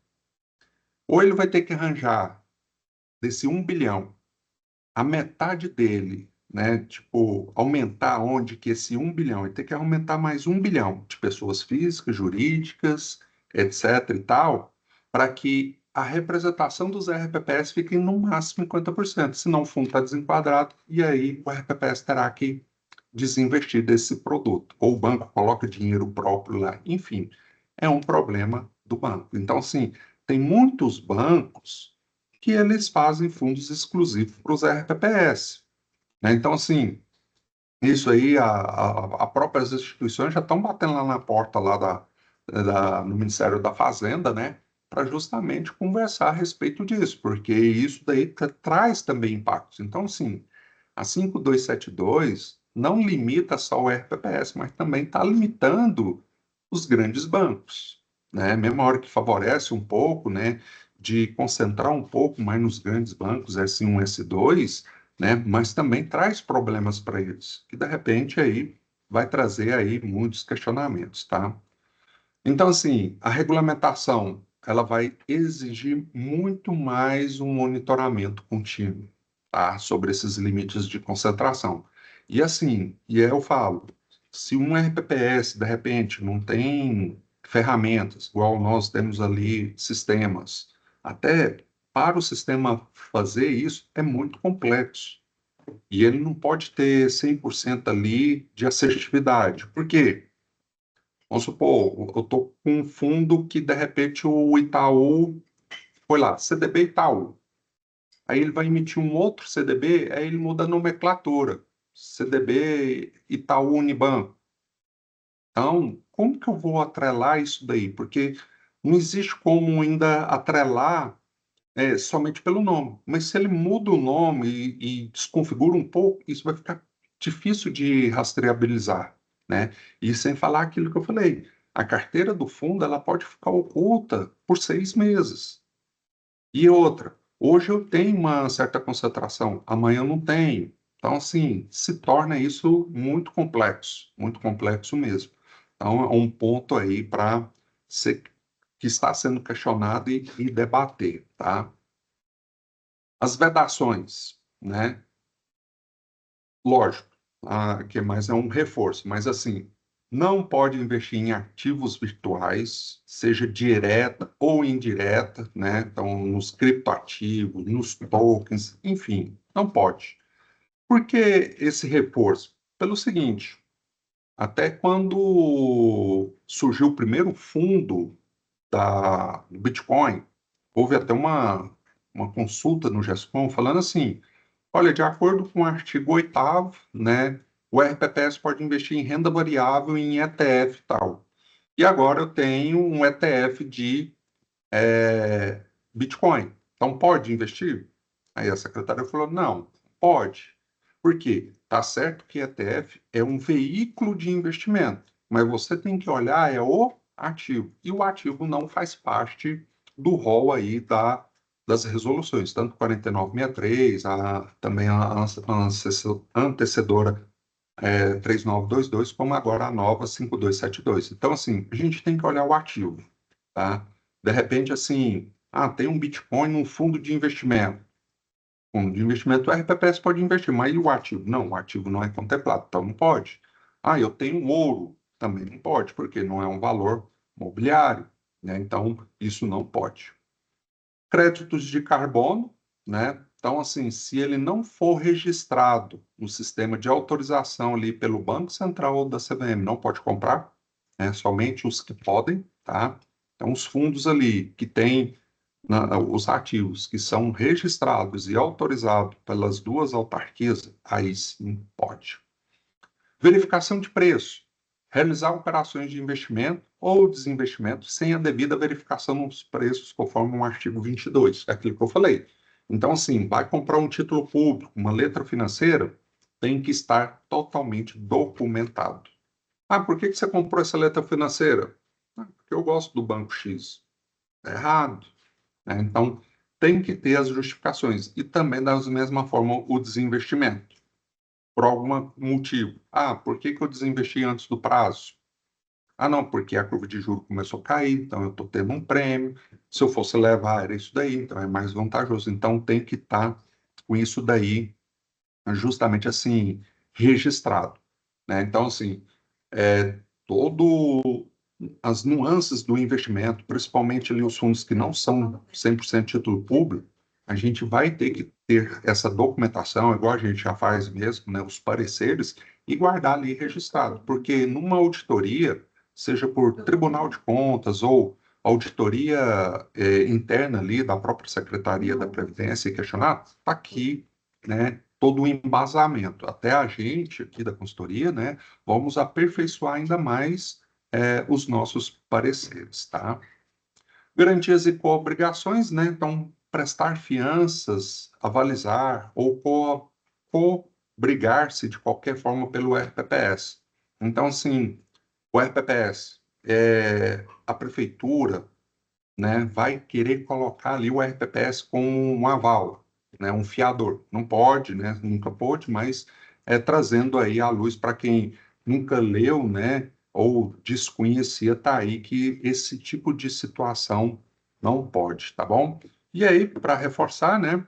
Ou ele vai ter que arranjar desse 1 bilhão, a metade dele, né? Tipo, aumentar onde que esse 1 bilhão, ele tem que aumentar mais 1 bilhão de pessoas físicas, jurídicas, etc. e tal, para que a representação dos RPPS fique no máximo 50%. Senão o fundo está desenquadrado e aí o RPPS terá que desinvestir desse produto. Ou o banco coloca dinheiro próprio lá. Enfim, é um problema do banco. Então, assim, tem muitos bancos que eles fazem fundos exclusivos para os RPPS. né? Então, assim, isso aí, a próprias instituições já estão batendo lá na porta lá no Ministério da Fazenda, né? Para justamente conversar a respeito disso, porque isso daí traz também impactos. Então, assim, a 5272 não limita só o RPPS, mas também está limitando os grandes bancos, né? Mesma hora que favorece um pouco, né, de concentrar um pouco mais nos grandes bancos, S1, S2, né, mas também traz problemas para eles, que de repente aí vai trazer aí muitos questionamentos, tá? Então, assim, a regulamentação, ela vai exigir muito mais um monitoramento contínuo, tá? Sobre esses limites de concentração. E assim, eu falo, se um RPPS, de repente, não tem ferramentas, igual nós temos ali sistemas, até para o sistema fazer isso é muito complexo. E ele não pode ter 100% ali de assertividade. Por quê? Vamos supor, eu estou com um fundo que, de repente, o Itaú foi lá, CDB Itaú. Aí ele vai emitir um outro CDB, aí ele muda a nomenclatura. CDB Itaú Unibanco. Então, como que eu vou atrelar isso daí? Porque não existe como ainda atrelar somente pelo nome. Mas se ele muda o nome e desconfigura um pouco, isso vai ficar difícil de rastreabilizar, né? E sem falar aquilo que eu falei, a carteira do fundo ela pode ficar oculta por 6 meses. E outra, hoje eu tenho uma certa concentração, amanhã eu não tenho. Então, assim, se torna isso muito complexo mesmo. Então, é um ponto aí para ser que está sendo questionado e debater, tá? As vedações, né? Lógico, que mais é um reforço, mas assim, não pode investir em ativos virtuais, seja direta ou indireta, né? Então, nos criptoativos, nos tokens, enfim, não pode. Por que esse reforço? Pelo seguinte, até quando surgiu o primeiro fundo do Bitcoin, houve até uma consulta no GESCOM falando assim: olha, de acordo com o artigo 8º, né, o RPPS pode investir em renda variável em ETF e tal. E agora eu tenho um ETF de Bitcoin. Então pode investir? Aí a secretária falou: não, pode. Por quê? Tá certo que ETF é um veículo de investimento, mas você tem que olhar o ativo. E o ativo não faz parte do rol aí das resoluções, tanto 4963, também a antecedora 3922, como agora a nova 5272. Então, assim, a gente tem que olhar o ativo, tá? De repente, assim, tem um Bitcoin num fundo de investimento. Fundo de investimento, o RPPS pode investir, mas e o ativo? Não, o ativo não é contemplado, então não pode. Eu tenho ouro, também não pode, porque não é um valor mobiliário, né? Então, isso não pode. Créditos de carbono, né? Então, assim, se ele não for registrado no sistema de autorização ali pelo Banco Central ou da CVM, não pode comprar, né? Somente os que podem, tá? Então, os fundos ali que têm os ativos que são registrados e autorizados pelas duas autarquias, aí sim pode. Verificação de preço. Realizar operações de investimento ou desinvestimento sem a devida verificação dos preços, conforme o artigo 22, é aquilo que eu falei. Então, assim, vai comprar um título público, uma letra financeira, tem que estar totalmente documentado. Por que você comprou essa letra financeira? Porque eu gosto do banco X. É errado, né? Então, tem que ter as justificações. E também, da mesma forma, o desinvestimento por algum motivo. Por que eu desinvesti antes do prazo? Não, porque a curva de juros começou a cair, então eu estou tendo um prêmio. Se eu fosse levar, era isso daí, então é mais vantajoso. Então tem que estar com isso daí, justamente assim, registrado, né? Então, assim, todo as nuances do investimento, principalmente ali os fundos que não são 100% título público, a gente vai ter que ter essa documentação, igual a gente já faz mesmo, né, os pareceres, e guardar ali registrado, porque numa auditoria, seja por Tribunal de Contas ou auditoria interna ali da própria Secretaria da Previdência e questionar, está aqui, né, todo o embasamento. Até a gente aqui da consultoria, né, vamos aperfeiçoar ainda mais os nossos pareceres, tá? Garantias e coobrigações, né? Então, prestar fianças, avalizar ou cobrigar-se de qualquer forma pelo RPPS. Então, assim, o RPPS, a prefeitura, né, vai querer colocar ali o RPPS como um aval, né, um fiador. Não pode, né, nunca pôde, mas trazendo aí à luz para quem nunca leu, né, ou desconhecia, tá aí que esse tipo de situação não pode, tá bom? E aí, para reforçar, né,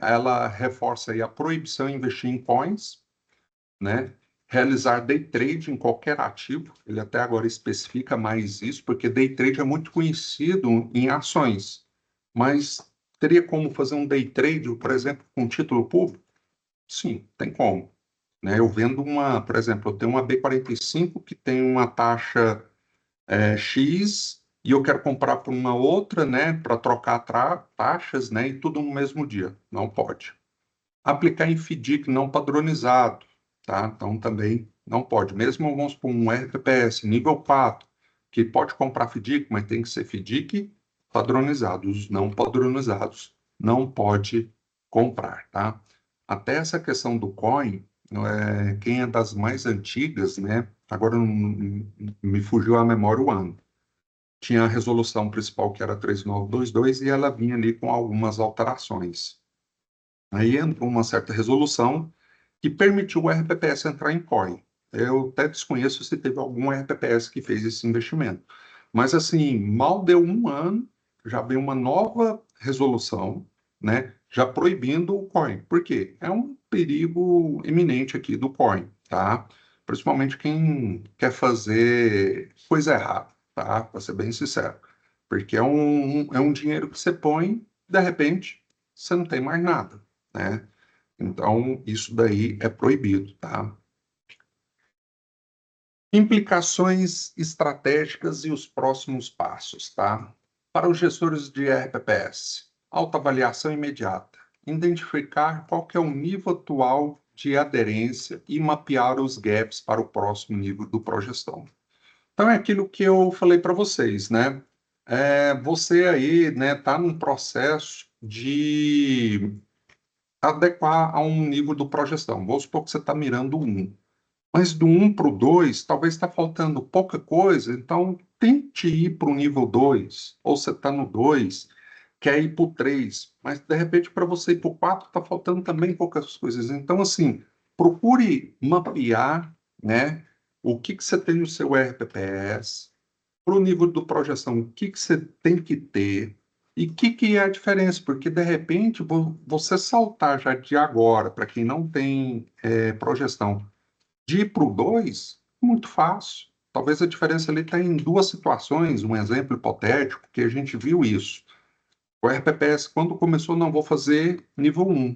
ela reforça aí a proibição de investir em coins, né? Realizar day trade em qualquer ativo, ele até agora especifica mais isso, porque day trade é muito conhecido em ações, mas teria como fazer um day trade, por exemplo, com título público? Sim, tem como. Né? Eu vendo por exemplo, eu tenho uma B45 que tem uma taxa X e eu quero comprar por uma outra, né, para trocar taxas, né, e tudo no mesmo dia. Não pode. Aplicar em FDIC não padronizado, tá? Então também não pode. Mesmo vamos para um RPPS nível 4, que pode comprar FDIC, mas tem que ser FDIC padronizado. Os não padronizados não pode comprar, tá? Até essa questão do coin, quem é das mais antigas, né? Agora não me fugiu a memória o ano. Tinha a resolução principal que era 3922 e ela vinha ali com algumas alterações. Aí entrou uma certa resolução que permitiu o RPPS entrar em COI. Eu até desconheço se teve algum RPPS que fez esse investimento. Mas, assim, mal deu um ano, já veio uma nova resolução, né, já proibindo o COI. Por quê? É um perigo iminente aqui do COI, tá? Principalmente quem quer fazer coisa errada, tá? Para ser bem sincero. Porque é um dinheiro que você põe, de repente, você não tem mais nada, né? Então, isso daí é proibido, tá? Implicações estratégicas e os próximos passos, tá? Para os gestores de RPPS, autoavaliação imediata, identificar qual que é o nível atual de aderência e mapear os gaps para o próximo nível do Progestão. Então, é aquilo que eu falei para vocês, né? Você aí, né, está num processo de adequar a um nível do progestão. Vamos supor que você está mirando um. Mas do 1 para o 2, talvez está faltando pouca coisa, então tente ir para o nível 2. Ou você está no 2, quer ir para o 3, mas de repente para você ir para o 4 está faltando também poucas coisas. Então, assim, procure mapear, né, o que você tem no seu RPPS, para o nível do projeção, o que você tem que ter e o que é a diferença, porque de repente você saltar já de agora, para quem não tem projeção, de ir para o 2, muito fácil. Talvez a diferença ali está em duas situações, um exemplo hipotético, que a gente viu isso. O RPPS, quando começou, não vou fazer nível 1.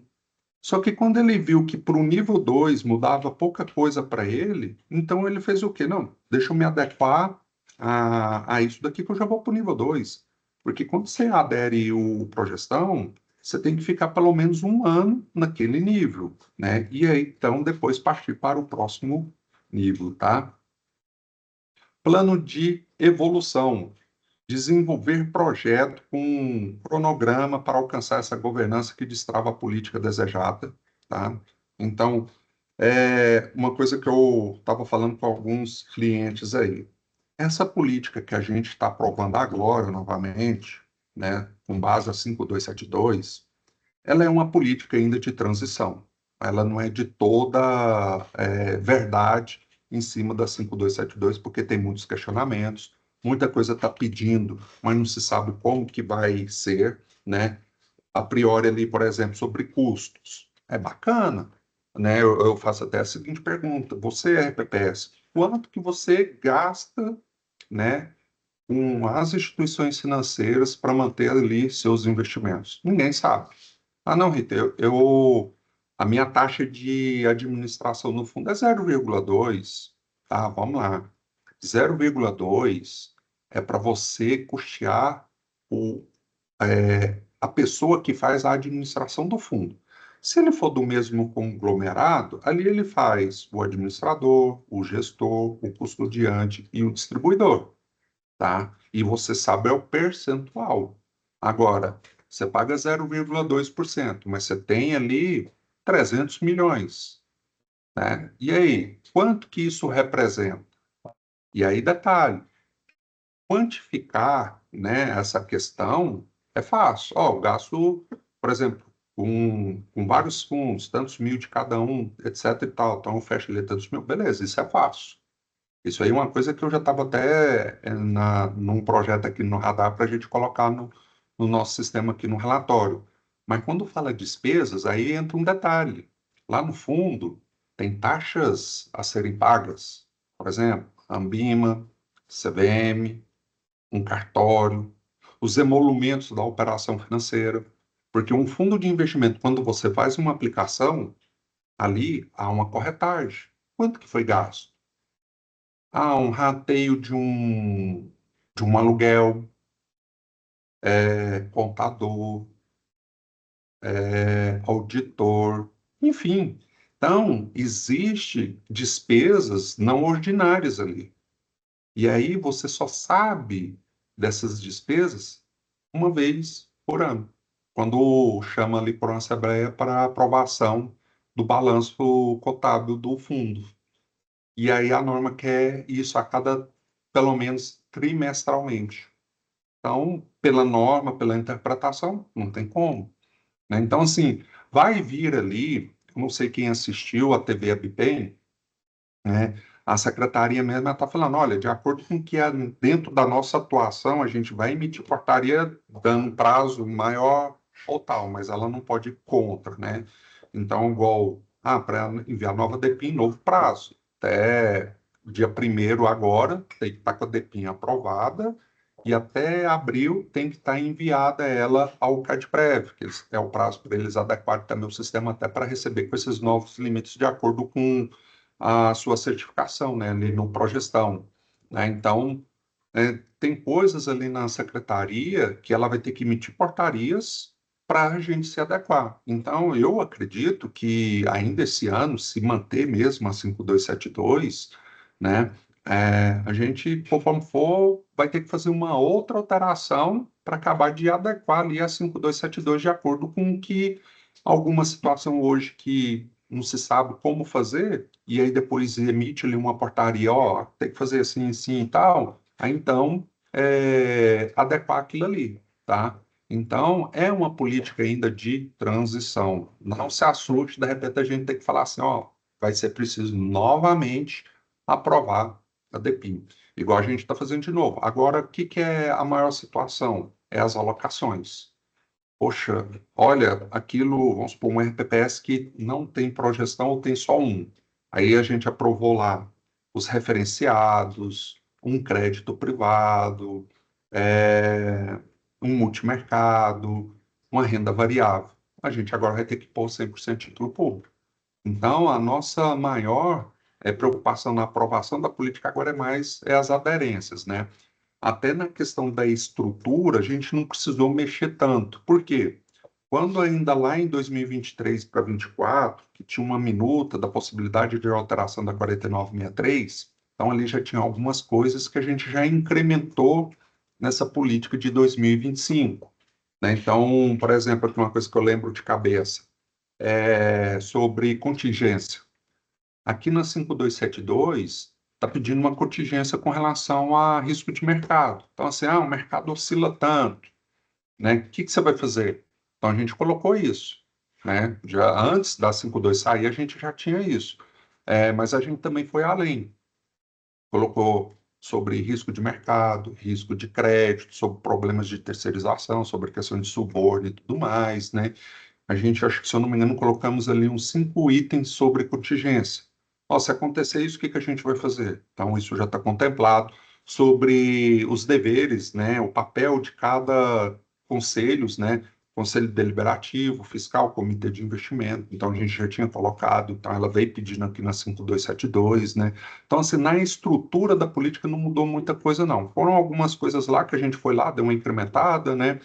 Só que quando ele viu que para o nível 2 mudava pouca coisa para ele, então ele fez o quê? Não, deixa eu me adequar a isso daqui que eu já vou para o nível 2. Porque quando você adere o Progestão, você tem que ficar pelo menos um ano naquele nível, né? E aí, então, depois partir para o próximo nível, tá? Plano de evolução. Desenvolver projeto com cronograma para alcançar essa governança que destrava a política desejada, tá? Então, uma coisa que eu estava falando com alguns clientes aí. Essa política que a gente está aprovando agora, novamente, né, com base a 5272, ela é uma política ainda de transição. Ela não é de toda verdade em cima da 5272, porque tem muitos questionamentos, muita coisa está pedindo, mas não se sabe como que vai ser, né? A priori ali, por exemplo, sobre custos. É bacana, né? Eu faço até a seguinte pergunta: você é RPPS, quanto que você gasta, né, com as instituições financeiras para manter ali seus investimentos? Ninguém sabe. Ah, não, Rita, a minha taxa de administração no fundo é 0,2. Tá, vamos lá. 0,2 é para você custear a pessoa que faz a administração do fundo. Se ele for do mesmo conglomerado, ali ele faz o administrador, o gestor, o custodiante e o distribuidor, tá? E você sabe é o percentual. Agora, você paga 0,2%, mas você tem ali 300 milhões, né? E aí, quanto que isso representa? E aí, detalhe, quantificar, né, essa questão é fácil. Ó, o gasto, por exemplo, com vários fundos, tantos mil de cada um, etc e tal, então fecha ali tantos mil, beleza, isso é fácil. Isso aí é uma coisa que eu já estava até num projeto aqui no Radar para a gente colocar no nosso sistema aqui no relatório. Mas quando fala despesas, aí entra um detalhe. Lá no fundo, tem taxas a serem pagas. Por exemplo, Ambima, CVM, um cartório, os emolumentos da operação financeira. Porque um fundo de investimento, quando você faz uma aplicação, ali há uma corretagem. Quanto que foi gasto? Ah, um rateio de um aluguel, contador, auditor, enfim. Então, existe despesas não ordinárias ali. E aí você só sabe dessas despesas uma vez por ano, quando chama ali por uma assembleia para aprovação do balanço contábil do fundo. E aí a norma quer isso a cada, pelo menos, trimestralmente. Então, pela norma, pela interpretação, não tem como, né? Então, assim, vai vir ali, eu não sei quem assistiu a TV Abipen, né? A secretaria mesmo está falando, olha, de acordo com o que é dentro da nossa atuação, a gente vai emitir portaria dando um prazo maior ou tal, mas ela não pode ir contra, né? Então, igual, para enviar nova DEPIN, novo prazo, até dia 1º agora, tem que estar com a DEPIN aprovada, e até abril tem que estar enviada ela ao CADPREV, que é o prazo para eles adequarem também o sistema até para receber com esses novos limites de acordo com a sua certificação, né, ali no Progestão, né? Então, tem coisas ali na secretaria que ela vai ter que emitir portarias para a gente se adequar. Então, eu acredito que ainda esse ano, se manter mesmo a 5272, né, a gente, conforme for, vai ter que fazer uma outra alteração para acabar de adequar ali a 5272 de acordo com o que alguma situação hoje que não se sabe como fazer, e aí depois emite ali uma portaria, ó, tem que fazer assim, assim e tal, aí então adequar aquilo ali, tá? Então, é uma política ainda de transição. Não se assuste, de repente a gente tem que falar assim, ó, vai ser preciso novamente aprovar a DEPIN, igual a gente está fazendo de novo. Agora, o que que é a maior situação? É as alocações. Poxa, olha, aquilo, vamos supor, um RPPS que não tem progestão ou tem só um. Aí a gente aprovou lá os referenciados, um crédito privado, é, um multimercado, uma renda variável. A gente agora vai ter que pôr 100% título público. Então, a nossa maior preocupação na aprovação da política agora é as aderências, né? Até na questão da estrutura, a gente não precisou mexer tanto. Por quê? Quando ainda lá em 2023 para 2024, que tinha uma minuta da possibilidade de alteração da 4963, então ali já tinha algumas coisas que a gente já incrementou nessa política de 2025, né? Então, por exemplo, aqui uma coisa que eu lembro de cabeça é sobre contingência. Aqui na 5272 está pedindo uma contingência com relação a risco de mercado. Então, assim, o mercado oscila tanto, né? O que que você vai fazer? Então, a gente colocou isso, né? Já antes da 52 sair, a gente já tinha isso. Mas a gente também foi além. Colocou sobre risco de mercado, risco de crédito, sobre problemas de terceirização, sobre questão de suborno e tudo mais, né? A gente, acho que, se eu não me engano, colocamos ali uns 5 itens sobre contingência. Ó, se acontecer isso, o que que a gente vai fazer? Então, isso já está contemplado. Sobre os deveres, né? O papel de cada conselhos, né? Conselho Deliberativo, Fiscal, Comitê de Investimento. Então, a gente já tinha colocado, então ela veio pedindo aqui na 5272, né? Então, assim, na estrutura da política não mudou muita coisa, não. Foram algumas coisas lá que a gente foi lá, deu uma incrementada, né?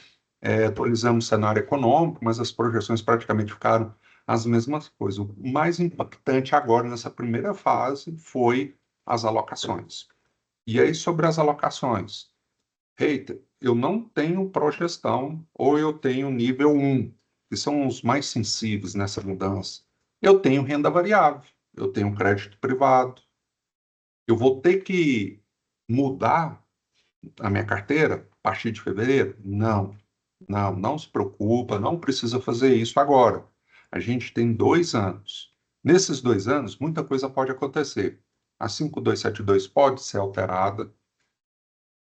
Atualizamos o cenário econômico, mas as projeções praticamente ficaram as mesmas coisas. O mais impactante agora, nessa primeira fase, foi as alocações. E aí, sobre as alocações, eita, eu não tenho progestão ou eu tenho nível um, que são os mais sensíveis nessa mudança. Eu tenho renda variável, eu tenho crédito privado. Eu vou ter que mudar a minha carteira a partir de fevereiro? Não, não se preocupa, não precisa fazer isso agora. A gente tem 2 anos. Nesses 2 anos, muita coisa pode acontecer. A 5272 pode ser alterada,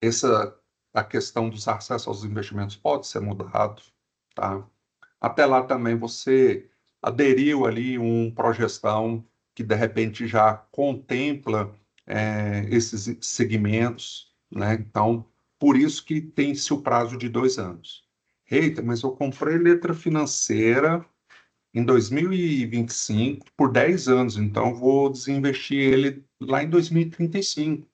essa, a questão dos acessos aos investimentos pode ser mudado, tá? Até lá também você aderiu ali um progestão que de repente já contempla esses segmentos, né? Então, por isso que tem-se o prazo de 2 anos. Eita, mas eu comprei letra financeira em 2025 por 10 anos, então vou desinvestir ele lá em 2035.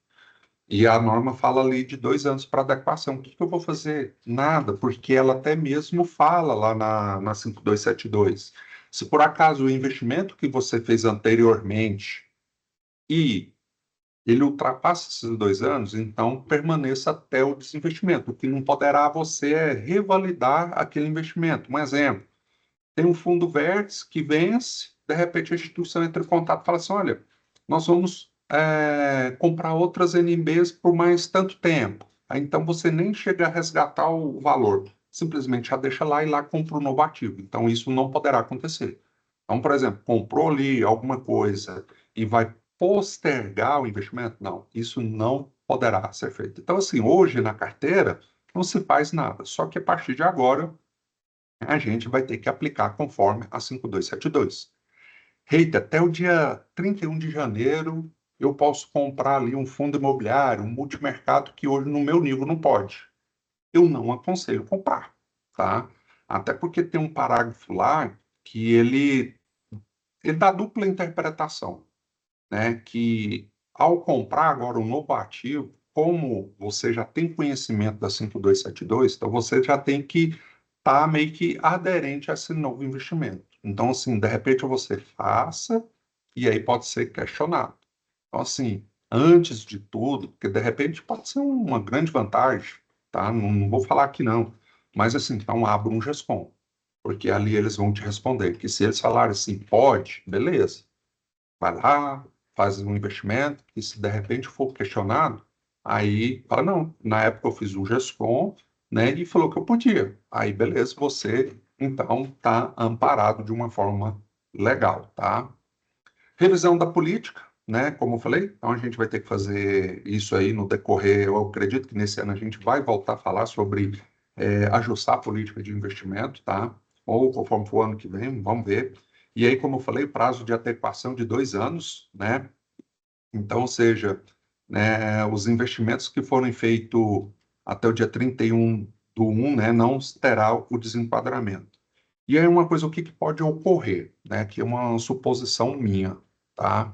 E a norma fala ali de 2 anos para adequação. O que que eu vou fazer? Nada, porque ela até mesmo fala lá na 5272. Se por acaso o investimento que você fez anteriormente e ele ultrapassa esses 2 anos, então permaneça até o desinvestimento. O que não poderá você é revalidar aquele investimento. Um exemplo, tem um fundo vértice que vence, de repente a instituição entra em contato e fala assim, olha, nós vamos comprar outras NBs por mais tanto tempo. Aí, então você nem chega a resgatar o valor, simplesmente já deixa lá e lá compra o novo ativo. Então isso não poderá acontecer. Então, por exemplo, comprou ali alguma coisa e vai postergar o investimento? Não, isso não poderá ser feito. Então, assim, hoje na carteira não se faz nada, só que a partir de agora a gente vai ter que aplicar conforme a 5272. Eita, até o dia 31 de janeiro eu posso comprar ali um fundo imobiliário, um multimercado que hoje no meu nível não pode. Eu não aconselho comprar, tá? Até porque tem um parágrafo lá que ele dá dupla interpretação, né? Que ao comprar agora um novo ativo, como você já tem conhecimento da 5272, então você já tem que estar meio que aderente a esse novo investimento. Então, assim, de repente você faça e aí pode ser questionado. Então, assim, antes de tudo, porque de repente pode ser uma grande vantagem, tá? Não vou falar que não, mas assim, então abra um GESCOM, porque ali eles vão te responder que se eles falarem assim, pode, beleza. Vai lá, faz um investimento, e se de repente for questionado, aí fala, não, na época eu fiz um GESCOM, né, e falou que eu podia. Aí, beleza, você, então, está amparado de uma forma legal, tá? Revisão da política, né, como eu falei, então a gente vai ter que fazer isso aí no decorrer, eu acredito que nesse ano a gente vai voltar a falar sobre ajustar a política de investimento, tá? Ou conforme for o ano que vem, vamos ver. E aí, como eu falei, prazo de adequação de 2 anos, né? Então, ou seja, né, os investimentos que forem feitos até o dia 31/1, né, não terá o desenquadramento. E aí uma coisa, o que que pode ocorrer, né, que é uma suposição minha, tá?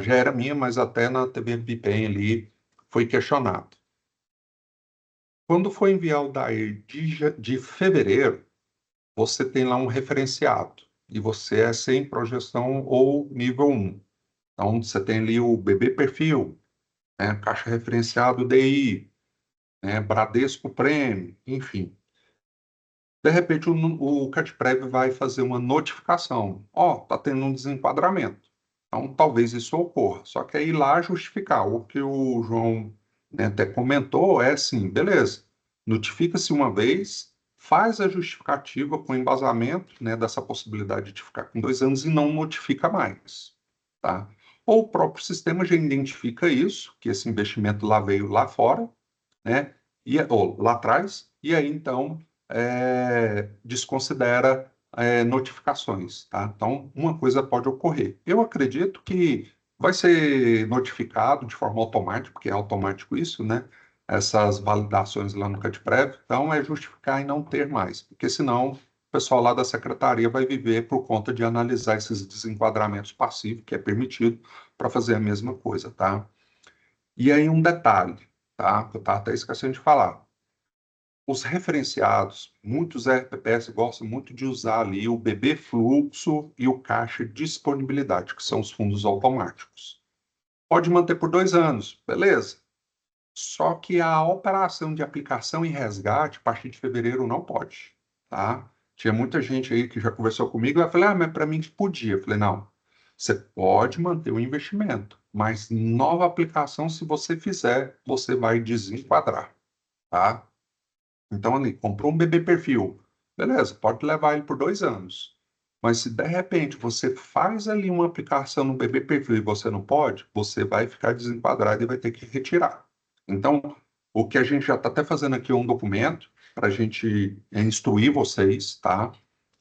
Já era minha, mas até na TV Bipem ali foi questionado. Quando for enviar o DAIR de fevereiro, você tem lá um referenciado e você é sem projeção ou nível um. Então, você tem ali o BB Perfil, né, Caixa Referenciado DI, né, Bradesco Prêmio, enfim. De repente, o CADPREV vai fazer uma notificação. Ó, tá tendo um desenquadramento. Então, talvez isso ocorra. Só que aí lá justificar. O que o João, né, até comentou é assim, beleza, notifica-se uma vez, faz a justificativa com embasamento, né, dessa possibilidade de ficar com 2 anos e não notifica mais, tá? Ou o próprio sistema já identifica isso, que esse investimento lá veio lá fora, né? Ou lá atrás, e aí então desconsidera notificações, tá? Então, uma coisa pode ocorrer. Eu acredito que vai ser notificado de forma automática, porque é automático isso, né? Essas validações lá no CADPREV, então é justificar e não ter mais, porque senão o pessoal lá da secretaria vai viver por conta de analisar esses desenquadramentos passivos, que é permitido, para fazer a mesma coisa, tá? E aí um detalhe, tá? Que eu estava até esquecendo de falar. os referenciados, muitos RPPS gostam muito de usar ali o BB Fluxo e o Caixa Disponibilidade, que são os fundos automáticos. Pode manter por 2 anos, beleza. Só que a operação de aplicação e resgate, a partir de fevereiro, não pode, tá? Tinha muita gente aí que já conversou comigo, e eu falei, mas para mim podia. Eu falei, não, você pode manter o investimento, mas nova aplicação, se você fizer, você vai desenquadrar, tá? Então, ali, comprou um bebê perfil, beleza, pode levar ele por 2 anos. Mas se de repente você faz ali uma aplicação no bebê perfil e você não pode, você vai ficar desenquadrado e vai ter que retirar. Então, o que a gente já está até fazendo aqui é um documento para a gente instruir vocês, tá?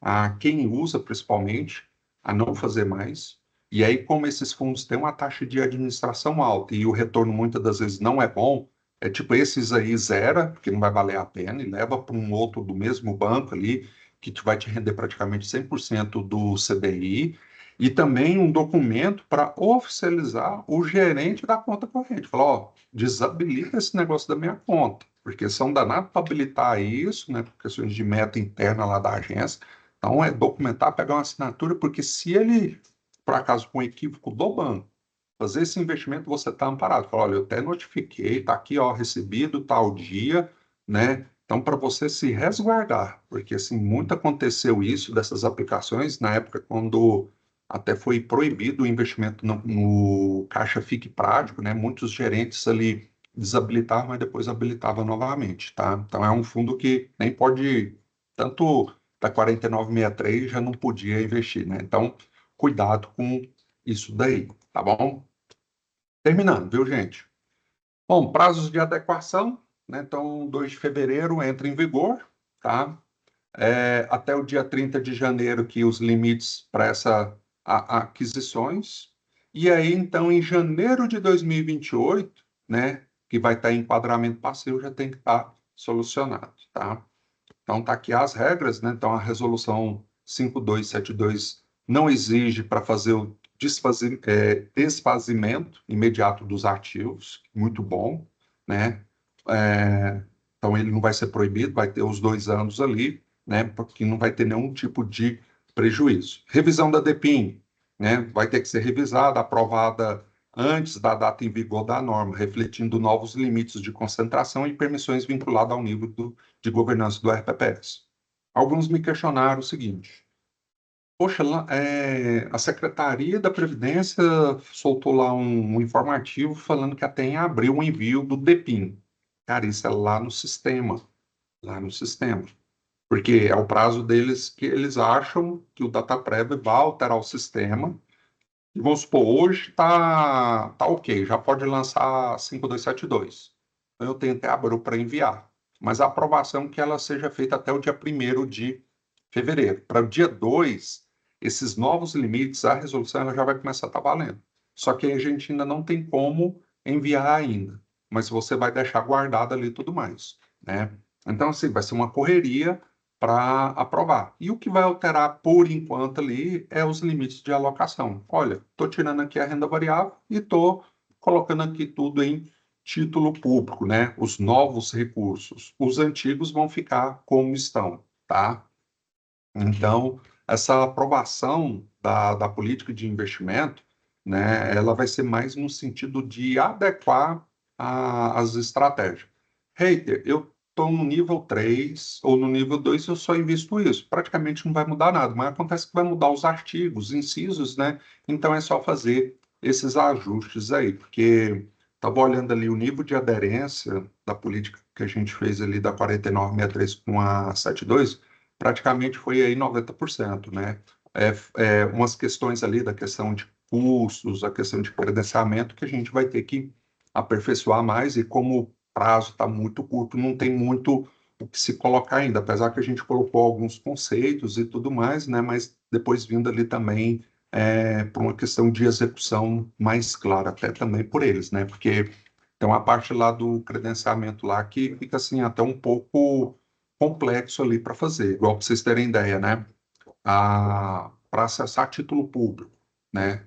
A quem usa principalmente, a não fazer mais. E aí, como esses fundos têm uma taxa de administração alta e o retorno muitas das vezes não é bom, é tipo esses aí zera, porque não vai valer a pena, e leva para um outro do mesmo banco ali, que vai te render praticamente 100% do CDI, e também um documento para oficializar o gerente da conta corrente. Falar, ó, desabilita esse negócio da minha conta, porque são danados para habilitar isso, né, por questões de meta interna lá da agência. Então, é documentar, pegar uma assinatura, porque se ele, por acaso, com um equívoco do banco, fazer esse investimento, você está amparado. Fala, olha, eu até notifiquei, está aqui, ó, recebido tal dia, né? Então, para você se resguardar, porque assim, muito aconteceu isso dessas aplicações na época quando até foi proibido o investimento no Caixa Fique Prático, né? Muitos gerentes ali desabilitavam, mas depois habilitavam novamente, tá? Então, é um fundo que nem pode, tanto da 4963 já não podia investir, né? Então, cuidado com isso daí, tá bom? Terminando, viu, gente? Bom, prazos de adequação, né? Então, 2 de fevereiro entra em vigor, tá? Até o dia 30 de janeiro que os limites para essa aquisições. E aí, então, em janeiro de 2028, né, que vai estar em enquadramento passivo, já tem que estar solucionado, tá? Então, tá aqui as regras, né? Então, a resolução 5272 não exige para fazer o desfazimento imediato dos ativos, muito bom, né? Então, ele não vai ser proibido, vai ter os 2 anos ali, né? Porque não vai ter nenhum tipo de prejuízo. Revisão da DEPIN, né? Vai ter que ser revisada, aprovada antes da data em vigor da norma, refletindo novos limites de concentração e permissões vinculadas ao nível de governança do RPPS. Alguns me questionaram o seguinte: poxa, a Secretaria da Previdência soltou lá um informativo falando que até em abril o envio do DEPIN. Cara, isso é lá no sistema. Porque é o prazo deles que eles acham que o DataPrev vai alterar o sistema. E vamos supor, hoje tá ok, já pode lançar 5272. Então eu tenho até abril para enviar. Mas a aprovação que ela seja feita até o dia 1º de fevereiro. Para o dia 2, esses novos limites, a resolução ela já vai começar a estar valendo. Só que a gente ainda não tem como enviar ainda. Mas você vai deixar guardado ali tudo mais, né? Então, assim, vai ser uma correria para aprovar. E o que vai alterar por enquanto ali é os limites de alocação. Olha, estou tirando aqui a renda variável e estou colocando aqui tudo em título público, né? Os novos recursos. Os antigos vão ficar como estão, tá? Então, essa aprovação da política de investimento, né, ela vai ser mais no sentido de adequar as estratégias. Hater, eu estou no nível 3 ou no nível 2 eu só invisto isso. Praticamente não vai mudar nada, mas acontece que vai mudar os artigos, incisos, né? Então é só fazer esses ajustes aí, porque estava olhando ali o nível de aderência da política que a gente fez ali da 4963 com a 72, praticamente foi aí 90%, né? Umas questões ali da questão de custos, a questão de credenciamento, que a gente vai ter que aperfeiçoar mais, e como o prazo está muito curto, não tem muito o que se colocar ainda, apesar que a gente colocou alguns conceitos e tudo mais, né? Mas depois vindo ali também por uma questão de execução mais clara, até também por eles, né? Porque tem uma parte lá do credenciamento lá que fica assim até um pouco complexo ali para fazer, igual para vocês terem ideia, né? Para acessar título público, né?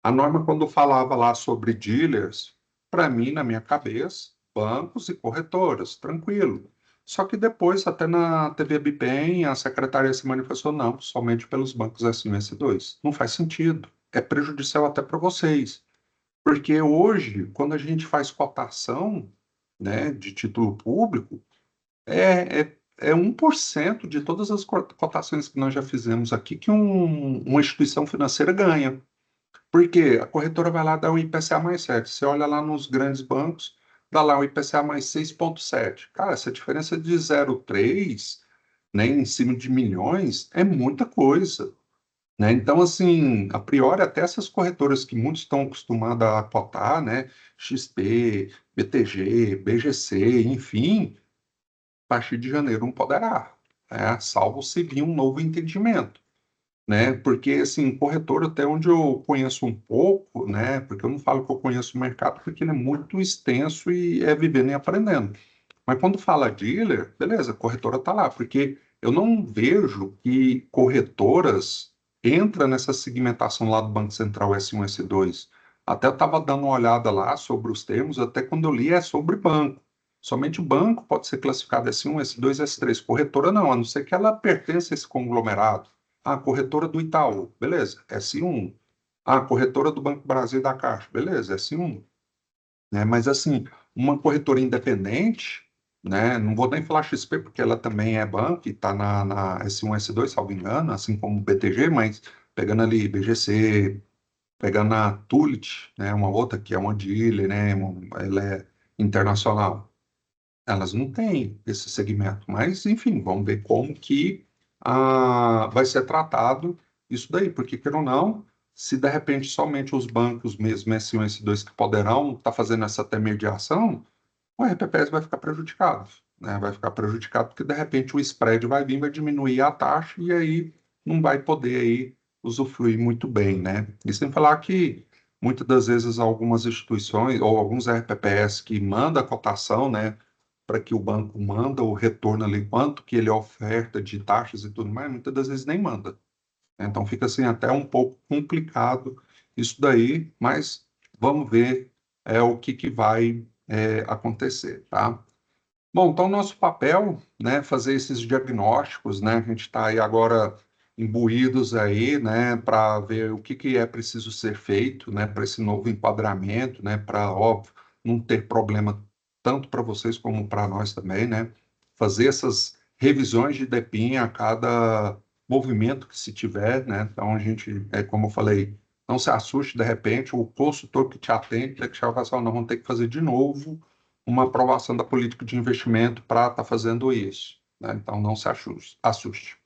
A norma, quando falava lá sobre dealers, para mim, na minha cabeça, bancos e corretoras, tranquilo. Só que depois, até na TV Bipem, a secretaria se manifestou, não, somente pelos bancos S1 e S2. Não faz sentido. É prejudicial até para vocês. Porque hoje, quando a gente faz cotação, né, de título público, é 1% de todas as cotações que nós já fizemos aqui que uma instituição financeira ganha. Porque a corretora vai lá dar um IPCA mais 7. Você olha lá nos grandes bancos, dá lá um IPCA mais 6,7. Cara, essa diferença de 0,3, né, em cima de milhões, é muita coisa. Né? Então, assim, a priori, até essas corretoras que muitos estão acostumados a cotar, né, XP, BTG, BGC, enfim, a partir de janeiro não poderá, né? Salvo se vir um novo entendimento, né? Porque, assim, corretor, até onde eu conheço um pouco, né? Porque eu não falo que eu conheço o mercado, porque ele é muito extenso e é vivendo e aprendendo. Mas quando fala dealer, beleza, a corretora está lá, porque eu não vejo que corretoras entram nessa segmentação lá do Banco Central S1, S2. Até eu estava dando uma olhada lá sobre os termos, até quando eu li é sobre banco. Somente o banco pode ser classificado S1, S2, S3. Corretora não, a não ser que ela pertença a esse conglomerado. Ah, corretora do Itaú, beleza, S1. Ah, corretora do Banco Brasil e da Caixa, beleza, S1. Né? Mas assim, uma corretora independente, né? Não vou nem falar XP, porque ela também é banco e está na S1, S2, salvo engano, assim como o BTG, mas pegando ali BGC, pegando a Tulit, né? Uma outra que é uma dealer, né? Ela é internacional. Elas não têm esse segmento, mas enfim, vamos ver como que vai ser tratado isso daí, porque queira ou não, se de repente somente os bancos mesmo, S1 e S2 que poderão estar fazendo essa intermediação, o RPPS vai ficar prejudicado, né? Vai ficar prejudicado porque de repente o spread vai vir, vai diminuir a taxa e aí não vai poder aí usufruir muito bem, né? E sem falar que muitas das vezes algumas instituições ou alguns RPPS que mandam a cotação, né, para que o banco manda o retorno ali, quanto que ele oferta de taxas e tudo mais, muitas das vezes nem manda, né? Então fica assim até um pouco complicado isso daí, mas vamos ver o que que vai acontecer, tá? Bom, então nosso papel, né, fazer esses diagnósticos, né, a gente está aí agora imbuídos aí, né, para ver o que que é preciso ser feito, né, para esse novo enquadramento, né, para, óbvio, não ter problema tanto para vocês como para nós também, né, fazer essas revisões de DEPIN a cada movimento que se tiver, né, então a gente, como eu falei, não se assuste de repente, o consultor que te atende, que te fala assim, "Ó, nós vamos ter que fazer de novo uma aprovação da política de investimento para estar fazendo isso, né? Então não se assuste.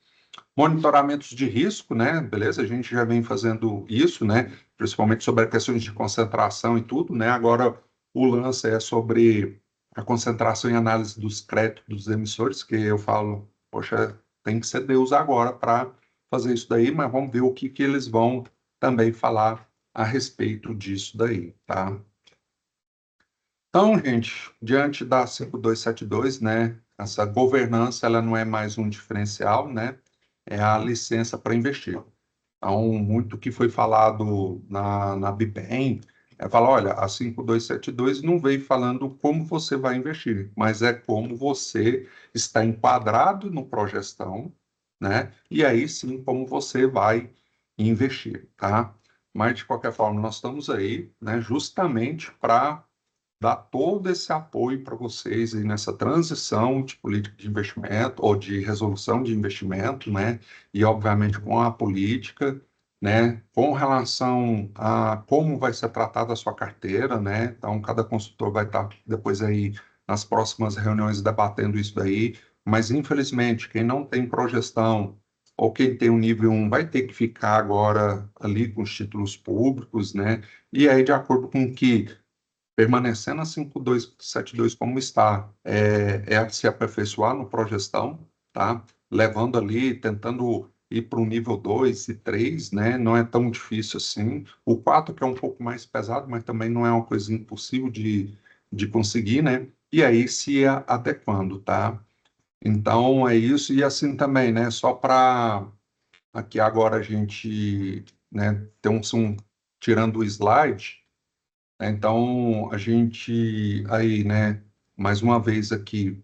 Monitoramentos de risco, né? Beleza, a gente já vem fazendo isso, né? Principalmente sobre as questões de concentração e tudo, né? Agora o lance é sobre a concentração e análise dos créditos dos emissores, que eu falo, poxa, tem que ser Deus agora para fazer isso daí, mas vamos ver o que que eles vão também falar a respeito disso daí, tá? Então, gente, diante da 5272, né, essa governança ela não é mais um diferencial, né, é a licença para investir. Então, muito que foi falado na Bipem é falar, olha, a 5272 não veio falando como você vai investir, mas é como você está enquadrado no Progestão, né, e aí sim como você vai investir, tá? Mas, de qualquer forma, nós estamos aí, né, justamente para dar todo esse apoio para vocês aí nessa transição de política de investimento ou de resolução de investimento, né? E obviamente com a política, né? Com relação a como vai ser tratada a sua carteira, né? Então cada consultor vai estar depois aí nas próximas reuniões debatendo isso daí, mas infelizmente quem não tem progestão ou quem tem o nível 1 vai ter que ficar agora ali com os títulos públicos, né? E aí, de acordo com que permanecendo a 5272 como está, é se aperfeiçoar no progestão, tá? Levando ali, tentando ir para o nível 2 e 3, né? Não é tão difícil assim. O 4 que é um pouco mais pesado, mas também não é uma coisa impossível de conseguir, né? E aí se adequando, tá? Então é isso, e assim também, né? Só para aqui agora a gente, né, ter tirando o slide, né? Então, a gente aí, né, mais uma vez aqui,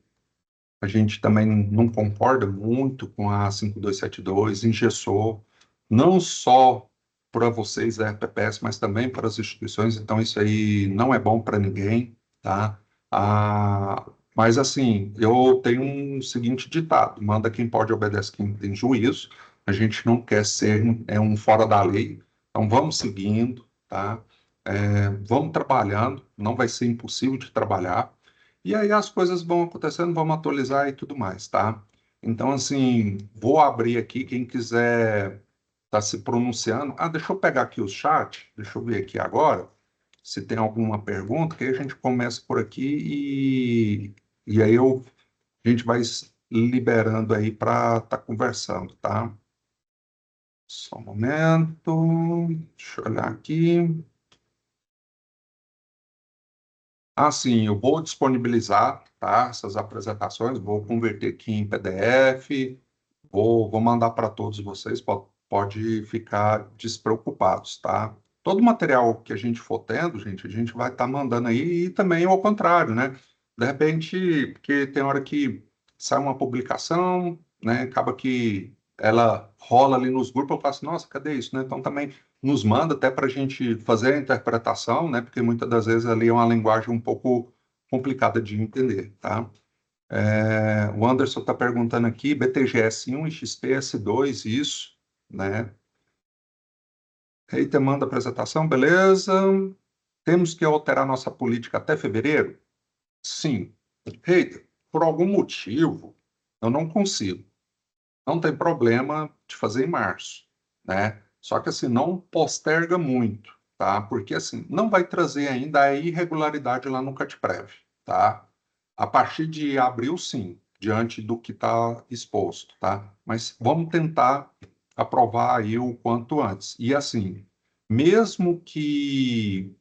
A gente também não concorda muito com a 5272, engessou, não só para vocês da RPPS, mas também para as instituições, então isso aí não é bom para ninguém, tá? Mas assim, eu tenho um seguinte ditado: manda quem pode, obedece quem tem juízo. A gente não quer ser um fora da lei, então vamos seguindo, tá? Vamos trabalhando, não vai ser impossível de trabalhar. E aí as coisas vão acontecendo, vamos atualizar e tudo mais, tá? Então, assim, vou abrir aqui, quem quiser tá se pronunciando. Deixa eu pegar aqui o chat, deixa eu ver aqui agora, se tem alguma pergunta, que aí a gente começa por aqui e aí a gente vai liberando aí para estar conversando, tá? Só um momento, deixa eu olhar aqui. Sim, eu vou disponibilizar, tá, essas apresentações, vou converter aqui em PDF, vou mandar para todos vocês, pode ficar despreocupados, tá? Todo o material que a gente for tendo, gente, a gente vai estar mandando aí, e também ao contrário, né? De repente, porque tem hora que sai uma publicação, né? Acaba que ela rola ali nos grupos, eu faço, nossa, cadê isso, né? Então também nos manda até para a gente fazer a interpretação, né? Porque muitas das vezes ali é uma linguagem um pouco complicada de entender, tá? O Anderson está perguntando aqui, BTGS1 e XPS2, isso, né? Eita, manda apresentação, beleza. Temos que alterar nossa política até fevereiro? Sim. Eita, por algum motivo, eu não consigo. Não tem problema de fazer em março, né? Só que assim, não posterga muito, tá? Porque assim, não vai trazer ainda a irregularidade lá no CATPREV, tá? A partir de abril, sim, diante do que está exposto, tá? Mas vamos tentar aprovar aí o quanto antes. E assim, mesmo que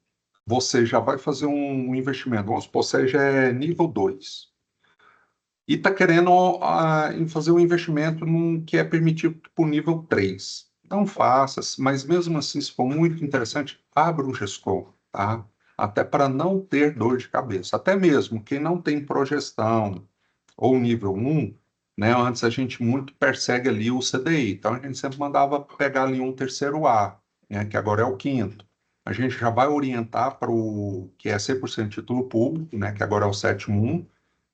você já vai fazer um investimento, vamos supor, seja nível 2 e está querendo em fazer um investimento que é permitido por nível 3. Não faça, mas mesmo assim, se for muito interessante, abra um gestor, tá? Até para não ter dor de cabeça. Até mesmo quem não tem projeção ou nível 1, né? Antes a gente muito persegue ali o CDI, então a gente sempre mandava pegar ali um terceiro A, né? Que agora é o quinto. A gente já vai orientar para o que é 100% título público, né? Que agora é o sétimo 1,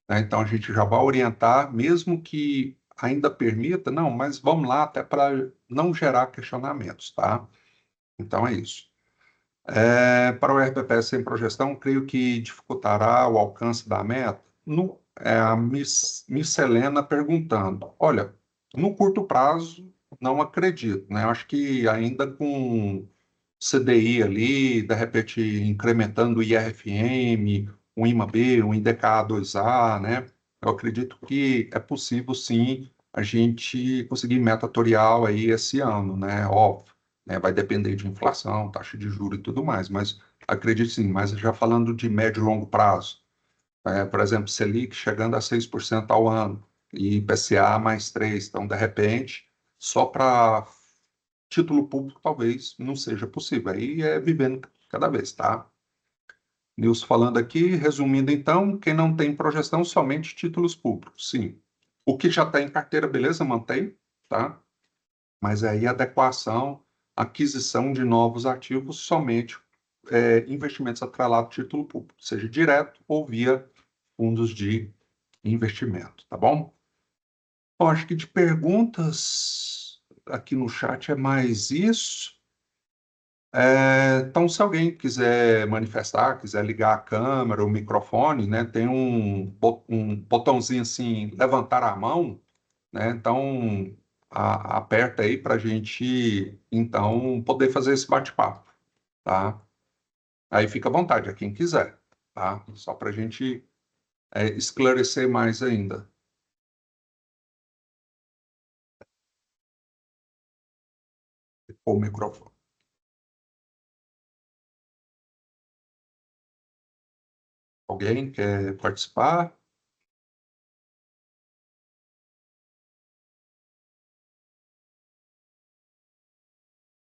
né? Então, a gente já vai orientar, mesmo que ainda permita, não, mas vamos lá, até para não gerar questionamentos, tá? Então, é isso. Para o RPP sem projeção, creio que dificultará o alcance da meta. A Miss Helena perguntando, olha, no curto prazo, não acredito, né? Eu acho que ainda com CDI ali, de repente incrementando o IRFM, um IMA-B, um IDK2A, né? Eu acredito que é possível, sim, a gente conseguir meta atuarial aí esse ano, né? Óbvio, né? Vai depender de inflação, taxa de juros e tudo mais, mas acredito sim. Mas já falando de médio e longo prazo, por exemplo, Selic chegando a 6% ao ano e IPCA mais 3%, então, de repente, só para título público talvez não seja possível. Aí é vivendo cada vez, tá? Nilson falando aqui, resumindo então, quem não tem projeção, somente títulos públicos, sim. O que já está em carteira, beleza, mantém, tá? Mas aí adequação, aquisição de novos ativos, somente investimentos atrelados a título público, seja direto ou via fundos de investimento, tá bom? Bom, acho que de perguntas aqui no chat é mais isso. Então, se alguém quiser manifestar, quiser ligar a câmera, o microfone, né, tem um botãozinho assim, levantar a mão, né, então aperta aí para a gente, então, poder fazer esse bate-papo, tá? Aí fica à vontade, a quem quiser, tá? Só para a gente esclarecer mais ainda. O microfone. Alguém quer participar?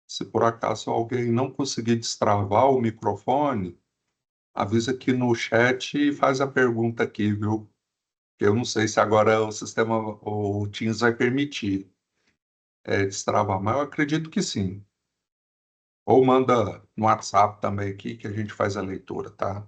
Se por acaso alguém não conseguir destravar o microfone, avisa aqui no chat e faz a pergunta aqui, viu? Eu não sei se agora o sistema, o Teams vai permitir destravar, mas eu acredito que sim. Ou manda no WhatsApp também aqui que a gente faz a leitura, tá?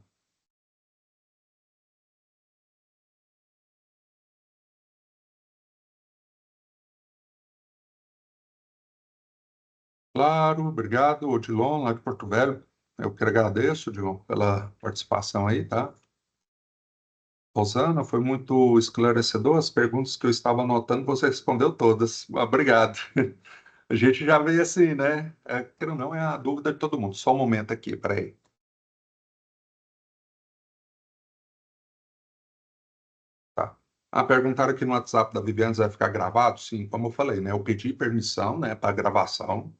Claro, obrigado, Odilon, lá de Porto Velho. Eu que agradeço, Odilon, pela participação aí, tá? Rosana, foi muito esclarecedor. As perguntas que eu estava anotando, você respondeu todas. Obrigado. A gente já veio assim, né? Quero não, é a dúvida de todo mundo. Só um momento aqui, peraí. Tá. Perguntaram aqui no WhatsApp da Viviane se vai ficar gravado? Sim, como eu falei, né? Eu pedi permissão, né, para gravação.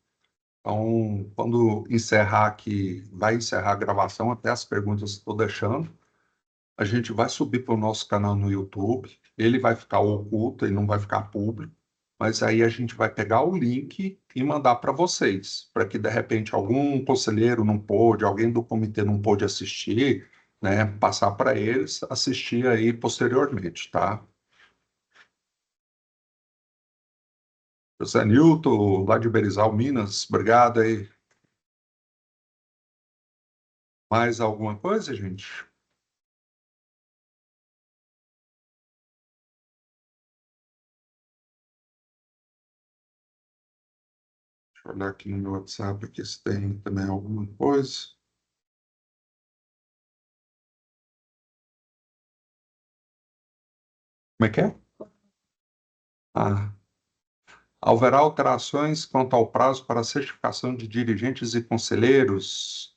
Então, quando encerrar aqui, vai encerrar a gravação, até as perguntas estou deixando. A gente vai subir para o nosso canal no YouTube. Ele vai ficar oculto, ele não vai ficar público. Mas aí a gente vai pegar o link e mandar para vocês, para que de repente algum conselheiro não pôde, alguém do comitê não pôde assistir, né? Passar para eles assistir aí posteriormente, tá? José Nilton, lá de Berizal, Minas, obrigado aí. Mais alguma coisa, gente? Deixa eu olhar aqui no meu WhatsApp aqui se tem também alguma coisa. Como é que é? Ah, haverá alterações quanto ao prazo para a certificação de dirigentes e conselheiros?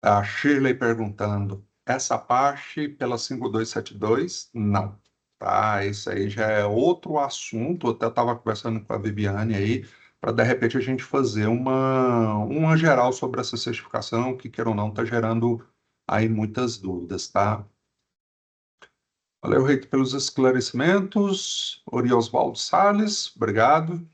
A Shirley perguntando. Essa parte pela 5272, não. Tá, isso aí já é outro assunto. Eu até estava conversando com a Viviane aí, para de repente a gente fazer uma geral sobre essa certificação, que queira ou não, está gerando aí muitas dúvidas, tá? Valeu, Reito, pelos esclarecimentos. Oriosvaldo Salles, obrigado.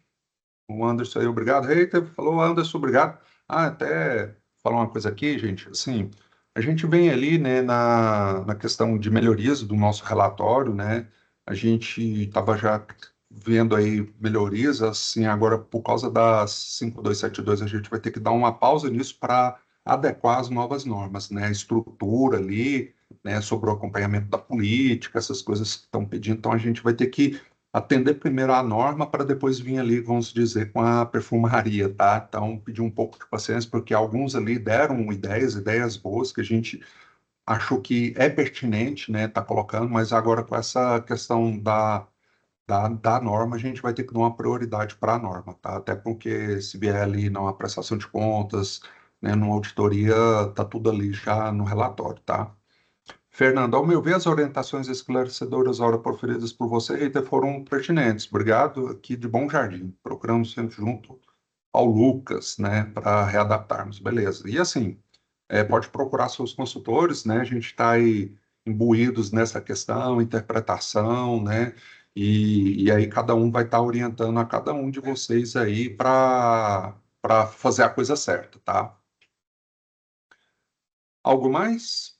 O Anderson aí, obrigado. Reiter, falou, Anderson, obrigado. Até falar uma coisa aqui, gente, assim, a gente vem ali, né, na questão de melhorias do nosso relatório, né, a gente estava já vendo aí melhorias, assim, agora por causa das 5272 a gente vai ter que dar uma pausa nisso para adequar as novas normas, né, a estrutura ali, né, sobre o acompanhamento da política, essas coisas que estão pedindo, então a gente vai ter que atender primeiro a norma para depois vir ali, vamos dizer, com a perfumaria, tá? Então, pedir um pouco de paciência, porque alguns ali deram ideias boas que a gente achou que é pertinente, né, tá colocando, mas agora com essa questão da norma, a gente vai ter que dar uma prioridade para a norma, tá? Até porque se vier ali numa prestação de contas, né, numa auditoria, tá tudo ali já no relatório, tá? Fernando, ao meu ver, as orientações esclarecedoras ora proferidas por você, Rita, foram pertinentes. Obrigado, aqui de Bom Jardim. Procuramos sempre junto ao Lucas, né, para readaptarmos. Beleza. E assim, pode procurar seus consultores, né? A gente está aí imbuídos nessa questão, interpretação, né? E aí cada um vai estar orientando a cada um de vocês aí para fazer a coisa certa, tá? Algo mais?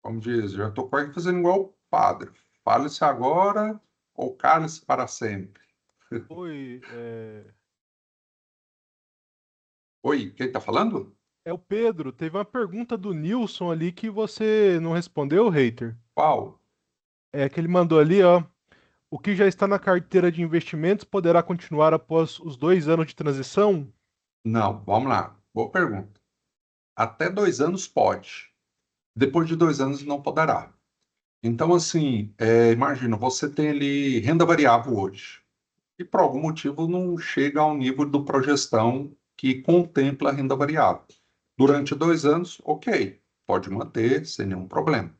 Como diz, já estou quase fazendo igual o padre. Fale-se agora ou cale-se para sempre. Oi, Oi, quem está falando? é o Pedro. Teve uma pergunta do Nilson ali que você não respondeu, hater. Qual? É que ele mandou ali, ó. O que já está na carteira de investimentos poderá continuar após os 2 anos de transição? Não, vamos lá. Boa pergunta. Até 2 anos pode. Depois de 2 anos não poderá. Então, assim, imagina, você tem ali renda variável hoje. E por algum motivo não chega ao nível do progestão que contempla a renda variável. Durante 2 anos, ok, pode manter sem nenhum problema.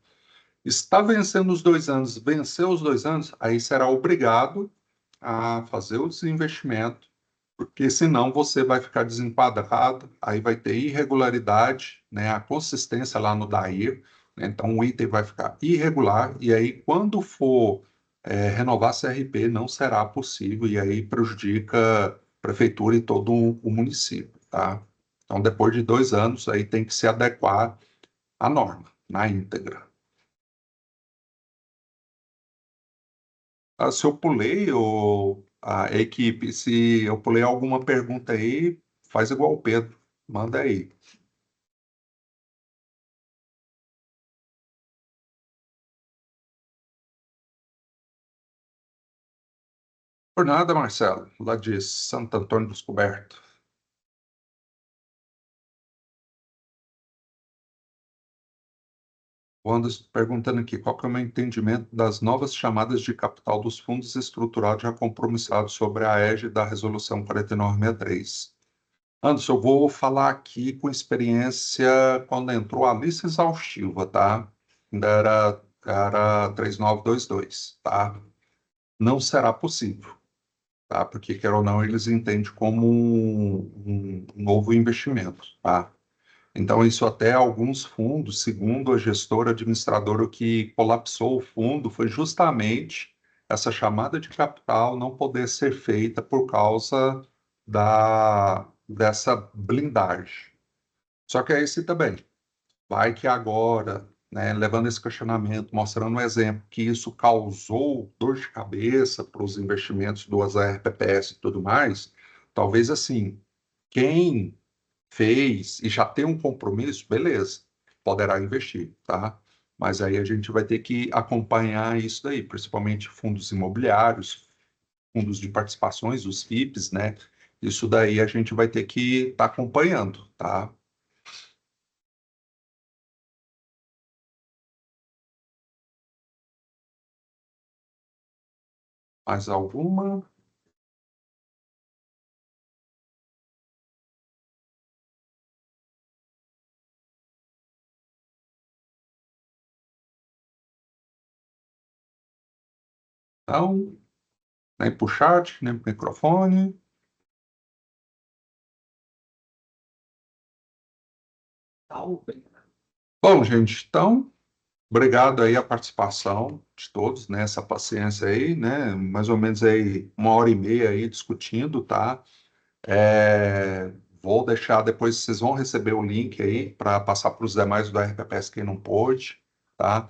Está vencendo os 2 anos, venceu os 2 anos, aí será obrigado a fazer o desinvestimento, porque senão você vai ficar desenquadrado, aí vai ter irregularidade, né, a consistência lá no DAIR, né, então o item vai ficar irregular, e aí quando for renovar CRP não será possível, e aí prejudica a prefeitura e todo o município. tá? Então, depois de 2 anos, aí tem que se adequar à norma, na íntegra. Se eu pulei, a equipe, se eu pulei alguma pergunta aí, faz igual o Pedro, manda aí. Por nada, Marcelo, lá de Santo Antônio dos Cobertos. O Anderson perguntando aqui, qual que é o meu entendimento das novas chamadas de capital dos fundos estruturados já compromissados sobre a égide da Resolução 4963? Anderson, eu vou falar aqui com experiência quando entrou a lista exaustiva, tá? Ainda era 3922, tá? Não será possível, tá? Porque, quer ou não, eles entendem como um novo investimento, tá? Então, isso até alguns fundos, segundo a gestora administradora, o que colapsou o fundo foi justamente essa chamada de capital não poder ser feita por causa dessa blindagem. Só que é esse também. Vai que agora, né, levando esse questionamento, mostrando um exemplo que isso causou dor de cabeça para os investimentos dos RPPS e tudo mais, talvez assim, quem fez e já tem um compromisso, beleza, poderá investir, tá? Mas aí a gente vai ter que acompanhar isso daí, principalmente fundos imobiliários, fundos de participações, os FIPs, né? Isso daí a gente vai ter que estar acompanhando, tá? Mais alguma? Não? Nem para o chat, nem para o microfone. Bom, gente, então, obrigado aí a participação de todos, né? Essa paciência aí, né? Mais ou menos aí 1 hora e meia aí discutindo, tá? Vou deixar depois, vocês vão receber o link aí para passar para os demais do RPPS quem não pôde, tá?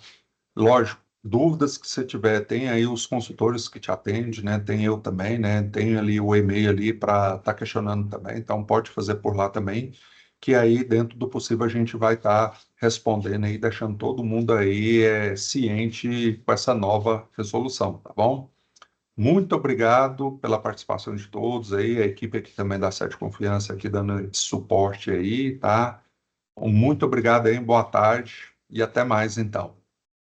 Lógico, dúvidas que você tiver, tem aí os consultores que te atendem, né? Tem eu também, né? Tem ali o e-mail ali para estar questionando também, então pode fazer por lá também, que aí dentro do possível a gente vai estar respondendo aí, deixando todo mundo aí ciente com essa nova resolução, tá bom? Muito obrigado pela participação de todos aí, a equipe aqui também da Sete Confiança aqui dando esse suporte aí, tá? Muito obrigado aí, boa tarde e até mais então.